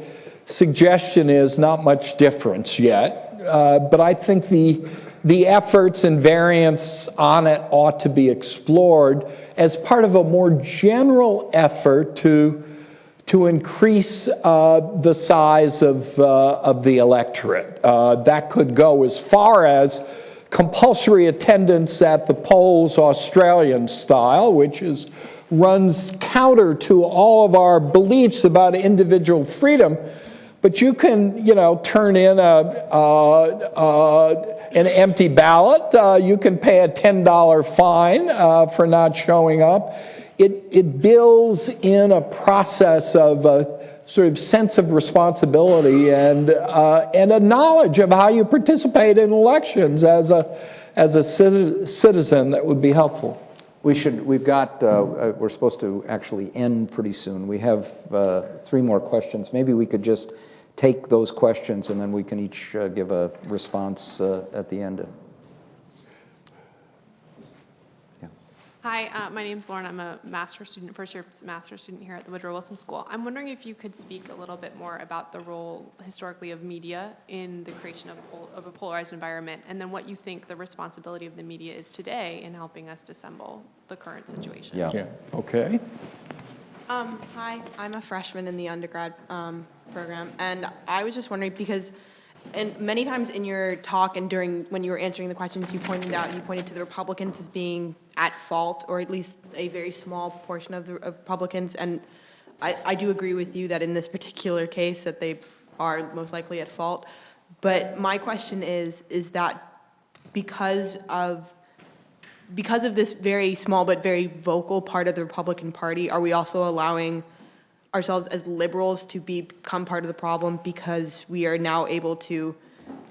suggestion is not much difference yet, but I think the efforts and variants on it ought to be explored as part of a more general effort to increase the size of the electorate. That could go as far as compulsory attendance at the polls, Australian style, which runs counter to all of our beliefs about individual freedom. But you can, turn in an empty ballot. You can pay a $10 fine for not showing up. it builds in a process of a sort of sense of responsibility and a knowledge of how you participate in elections as a citizen that would be helpful. We've got, we're supposed to actually end pretty soon. We have 3 more questions. Maybe we could just take those questions and then we can each give a response at the end. Hi, my name's Lauren. I'm a master's student, first-year master's student here at the Woodrow Wilson School. I'm wondering if you could speak a little bit more about the role historically of media in the creation of a polarized environment, and then what you think the responsibility of the media is today in helping us dissemble the current situation. Yeah. Okay. Hi, I'm a freshman in the undergrad program, and I was just wondering because and many times in your talk and when you were answering the questions, you pointed to the Republicans as being at fault, or at least a very small portion of the Republicans. And I do agree with you that in this particular case that they are most likely at fault. But my question is that because of this very small but very vocal part of the Republican Party, are we also allowing ourselves as liberals to become part of the problem because we are now able to,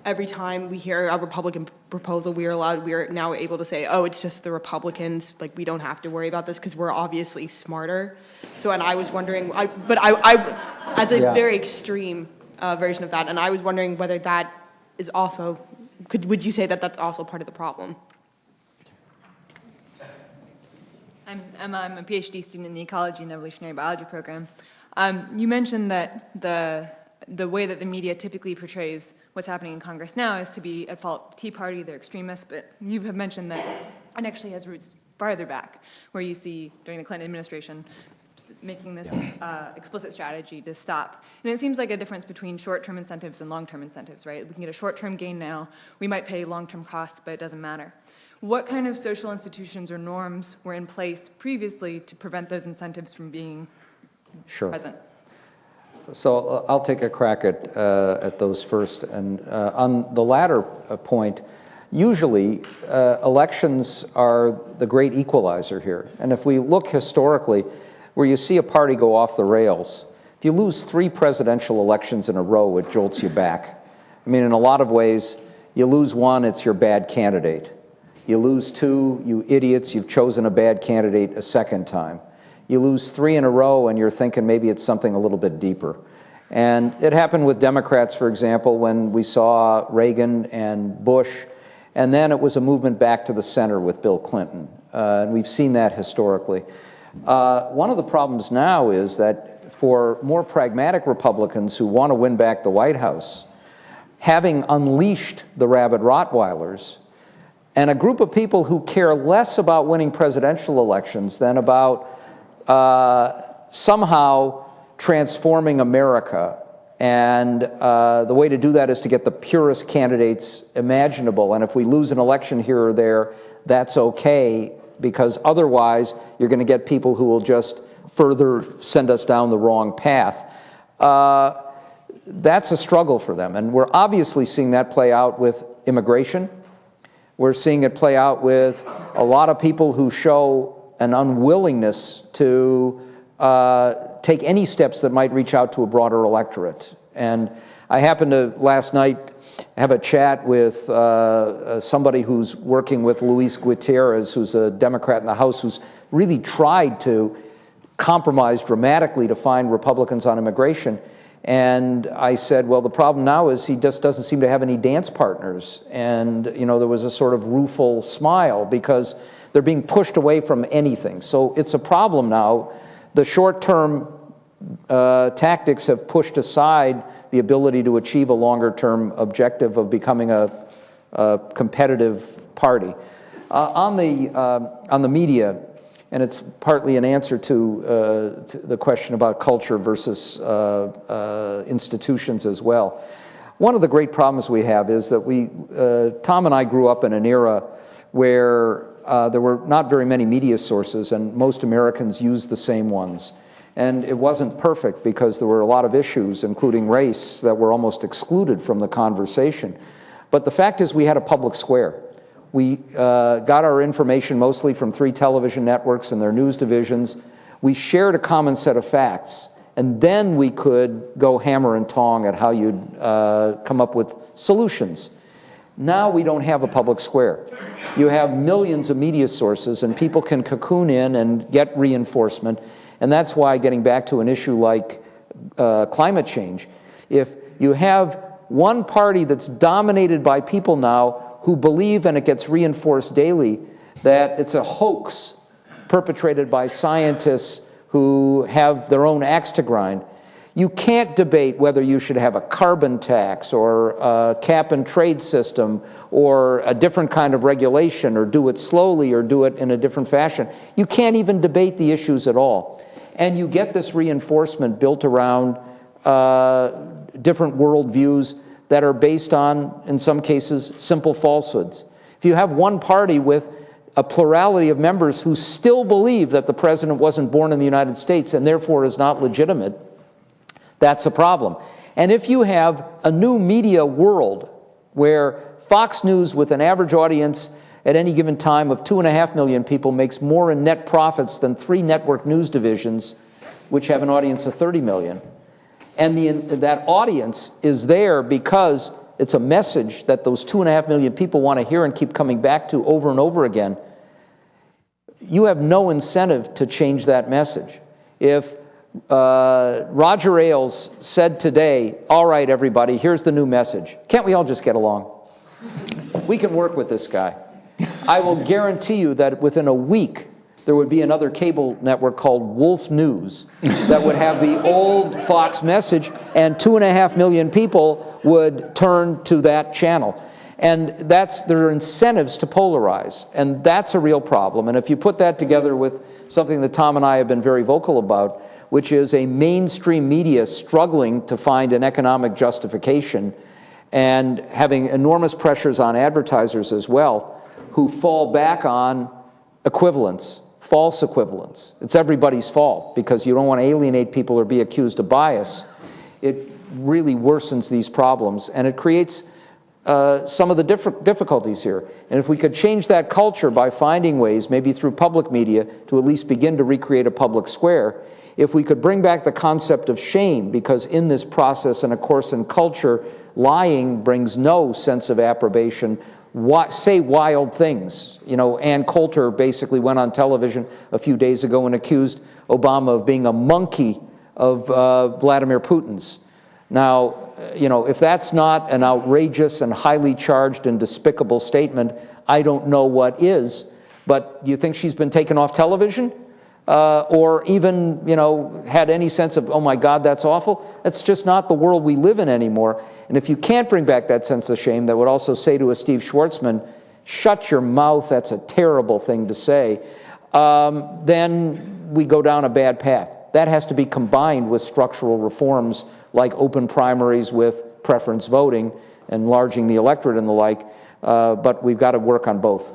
every time we hear a Republican proposal, we are now able to say, oh, it's just the Republicans, like we don't have to worry about this because we're obviously smarter. So, and I was wondering, I as a very extreme version of that, and I was wondering whether that is also, would you say that that's also part of the problem? I'm Emma. I'm a PhD student in the Ecology and Evolutionary Biology program. You mentioned that the way that the media typically portrays what's happening in Congress now is to be at fault Tea Party, they're extremists, but you have mentioned that it actually has roots farther back, where you see during the Clinton administration making this explicit strategy to stop. And it seems like a difference between short-term incentives and long-term incentives, right? We can get a short-term gain now, we might pay long-term costs, but it doesn't matter. What kind of social institutions or norms were in place previously to prevent those incentives from being present? So I'll take a crack at those first. And on the latter point, usually elections are the great equalizer here. And if we look historically, where you see a party go off the rails, if you lose 3 presidential elections in a row, it jolts you back. I mean, in a lot of ways, you lose 1, it's your bad candidate. You lose 2, you idiots, you've chosen a bad candidate a second time. You lose 3 in a row and you're thinking maybe it's something a little bit deeper. And it happened with Democrats, for example, when we saw Reagan and Bush, and then it was a movement back to the center with Bill Clinton. And we've seen that historically. One of the problems now is that for more pragmatic Republicans who want to win back the White House, having unleashed the rabid Rottweilers, and a group of people who care less about winning presidential elections than about somehow transforming America. And the way to do that is to get the purest candidates imaginable. And if we lose an election here or there, that's okay, because otherwise you're going to get people who will just further send us down the wrong path. That's a struggle for them. And we're obviously seeing that play out with immigration. We're seeing it play out with a lot of people who show an unwillingness to take any steps that might reach out to a broader electorate. And I happened to, last night, have a chat with somebody who's working with Luis Gutierrez, who's a Democrat in the House, who's really tried to compromise dramatically to find Republicans on immigration. And I said, well, the problem now is he just doesn't seem to have any dance partners. And, you know, there was a sort of rueful smile because they're being pushed away from anything. So it's a problem now. The short-term tactics have pushed aside the ability to achieve a longer-term objective of becoming a competitive party. On the media, and it's partly an answer to the question about culture versus institutions as well. One of the great problems we have is that Tom and I grew up in an era where there were not very many media sources, and most Americans used the same ones. And it wasn't perfect because there were a lot of issues, including race, that were almost excluded from the conversation. But the fact is we had a public square We got our information mostly from 3 television networks and their news divisions. We shared a common set of facts, and then we could go hammer and tong at how you'd come up with solutions. Now we don't have a public square. You have millions of media sources, and people can cocoon in and get reinforcement, and that's why, getting back to an issue like climate change, if you have one party that's dominated by people now who believe, and it gets reinforced daily, that it's a hoax perpetrated by scientists who have their own axe to grind, you can't debate whether you should have a carbon tax or a cap and trade system or a different kind of regulation, or do it slowly or do it in a different fashion. You can't even debate the issues at all. And you get this reinforcement built around different worldviews that are based on, in some cases, simple falsehoods. If you have one party with a plurality of members who still believe that the president wasn't born in the United States and therefore is not legitimate, that's a problem. And if you have a new media world where Fox News, with an average audience at any given time of 2.5 million people, makes more in net profits than 3 network news divisions, which have an audience of 30 million, and that audience is there because it's a message that those 2.5 million people want to hear and keep coming back to over and over again, you have no incentive to change that message. If Roger Ailes said today, all right, everybody, here's the new message. Can't we all just get along? We can work with this guy. I will guarantee you that within a week, there would be another cable network called Wolf News that would have the old Fox message, and 2.5 million people would turn to that channel. And there are incentives to polarize, and that's a real problem. And if you put that together with something that Tom and I have been very vocal about, which is a mainstream media struggling to find an economic justification and having enormous pressures on advertisers as well, who fall back on equivalence, false equivalence. It's everybody's fault because you don't want to alienate people or be accused of bias. It really worsens these problems, and it creates some of the difficulties here. And if we could change that culture by finding ways, maybe through public media, to at least begin to recreate a public square, if we could bring back the concept of shame, because in this process, and of course in culture, lying brings no sense of approbation. Say wild things. You know, Ann Coulter basically went on television a few days ago and accused Obama of being a monkey of Vladimir Putin's. Now, you know, if that's not an outrageous and highly charged and despicable statement, I don't know what is. But you think she's been taken off television? Or even, you know, had any sense of, oh my God, that's awful? That's just not the world we live in anymore. And if you can't bring back that sense of shame, that would also say to a Steve Schwartzman, shut your mouth, that's a terrible thing to say, then we go down a bad path. That has to be combined with structural reforms like open primaries with preference voting, enlarging the electorate and the like, but we've got to work on both.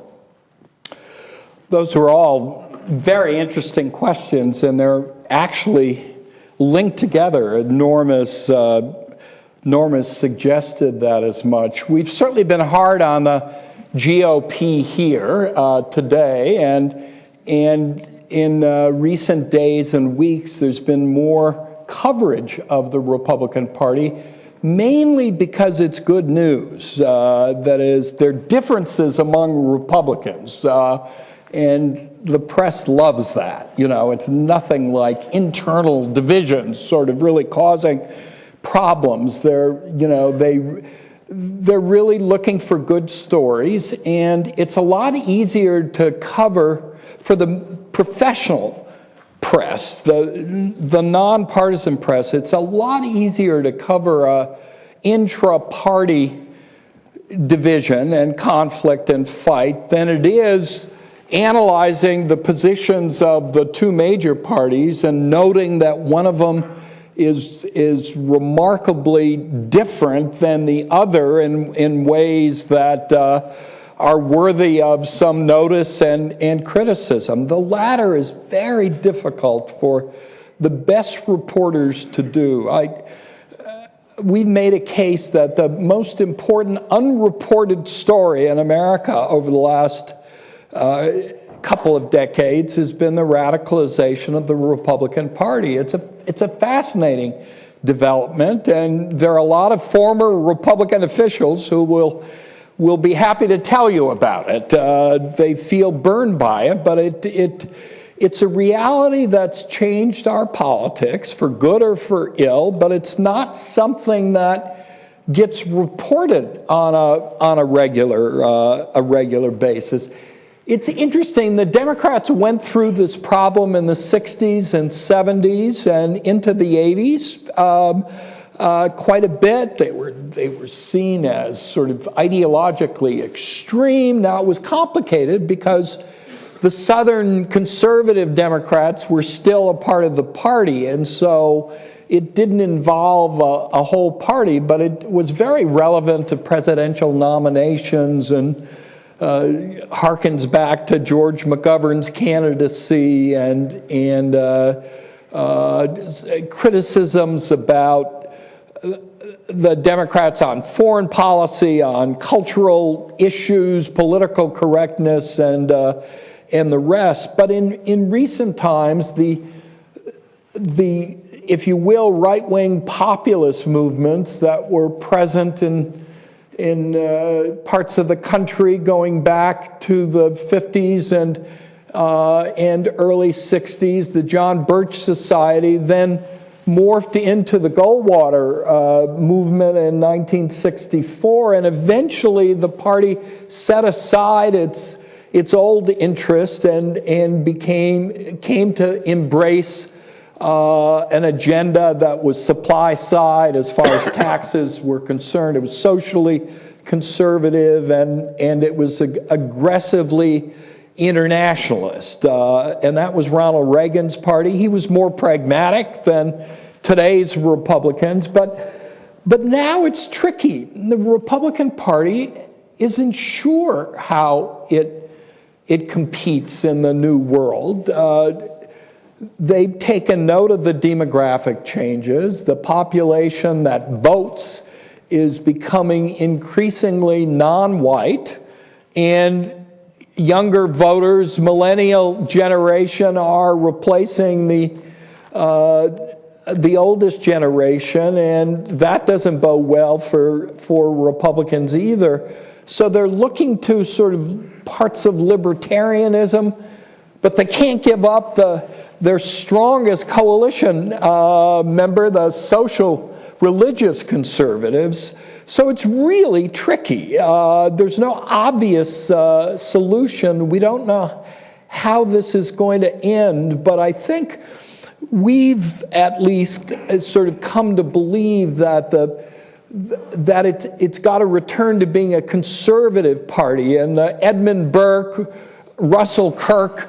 Those are all very interesting questions, and they're actually linked together. Norma's suggested that as much. We've certainly been hard on the GOP here today, and in recent days and weeks, there's been more coverage of the Republican Party, mainly because it's good news. That is, there are differences among Republicans. And the press loves that. You know, it's nothing like internal divisions sort of really causing problems. They're really looking for good stories, and it's a lot easier to cover for the professional press, the nonpartisan press. It's a lot easier to cover a intra-party division and conflict and fight than it is analyzing the positions of the 2 major parties and noting that one of them is remarkably different than the other in ways that are worthy of some notice and criticism. The latter is very difficult for the best reporters to do. we've made a case that the most important unreported story in America over the last couple of decades has been the radicalization of the Republican Party. It's a fascinating development, and there are a lot of former Republican officials who will be happy to tell you about it. They feel burned by it, but it's a reality that's changed our politics for good or for ill, but it's not something that gets reported on a regular basis. It's interesting, the Democrats went through this problem in the 60s and 70s and into the 80s quite a bit. They were seen as sort of ideologically extreme. Now, it was complicated because the Southern conservative Democrats were still a part of the party, and so it didn't involve a whole party, but it was very relevant to presidential nominations and harkens back to George McGovern's candidacy and criticisms about the Democrats on foreign policy, on cultural issues, political correctness, and the rest. But in recent times, the if you will, right-wing populist movements that were present in parts of the country going back to the 50s and early 60s, the John Birch Society, then morphed into the Goldwater movement in 1964, and eventually the party set aside its old interest and came to embrace an agenda that was supply side as far as taxes were concerned. It was socially conservative and it was aggressively internationalist. And that was Ronald Reagan's party. He was more pragmatic than today's Republicans, but now it's tricky. The Republican Party isn't sure how it competes in the new world. They've taken note of the demographic changes. The population that votes is becoming increasingly non-white, and younger voters, millennial generation, are replacing the oldest generation, and that doesn't bode well for Republicans either. So they're looking to sort of parts of libertarianism, but they can't give up their strongest coalition member, the social religious conservatives. So it's really tricky. There's no obvious solution. We don't know how this is going to end, but I think we've at least sort of come to believe that it's got to return to being a conservative party, and the Edmund Burke, Russell Kirk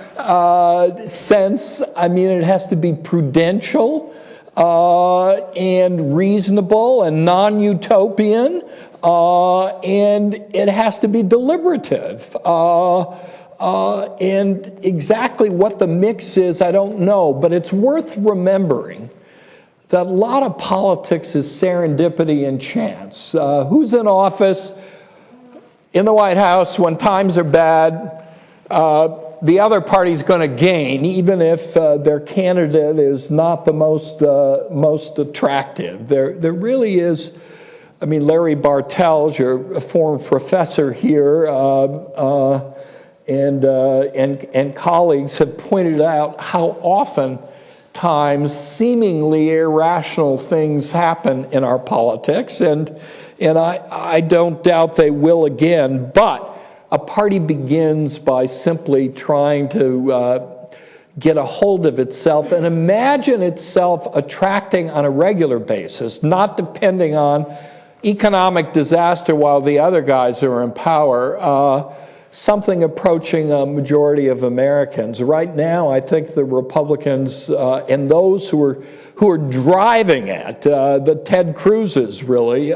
sense. I mean, it has to be prudential and reasonable and non-utopian, and it has to be deliberative. And exactly what the mix is, I don't know, but it's worth remembering that a lot of politics is serendipity and chance. Who's in office in the White House when times are bad? The other party's going to gain, even if their candidate is not the most attractive. There really is. I mean, Larry Bartels, you're a former professor here, and colleagues have pointed out how often times seemingly irrational things happen in our politics, and I don't doubt they will again. But a party begins by simply trying to get a hold of itself and imagine itself attracting on a regular basis, not depending on economic disaster while the other guys are in power, something approaching a majority of Americans. Right now, I think the Republicans and those who are driving it, the Ted Cruzes really,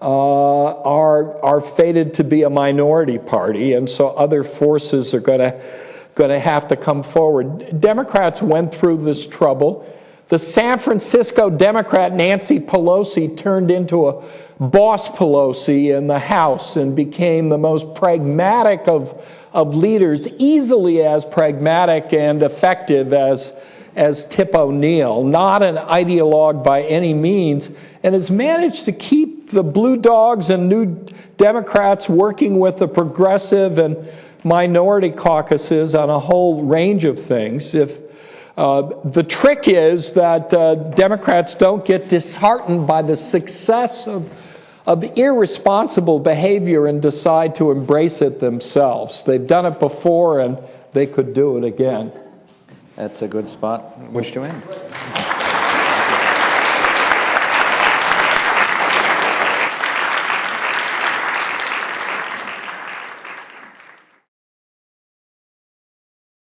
are fated to be a minority party, and so other forces are going to have to come forward. Democrats went through this trouble. the San Francisco Democrat Nancy Pelosi turned into a boss Pelosi in the House and became the most pragmatic of leaders, easily as pragmatic and effective as Tip O'Neill, not an ideologue by any means, and has managed to keep the Blue Dogs and New Democrats working with the progressive and minority caucuses on a whole range of things. If the trick is that Democrats don't get disheartened by the success of irresponsible behavior and decide to embrace it themselves. They've done it before and they could do it again. That's a good spot in which to end.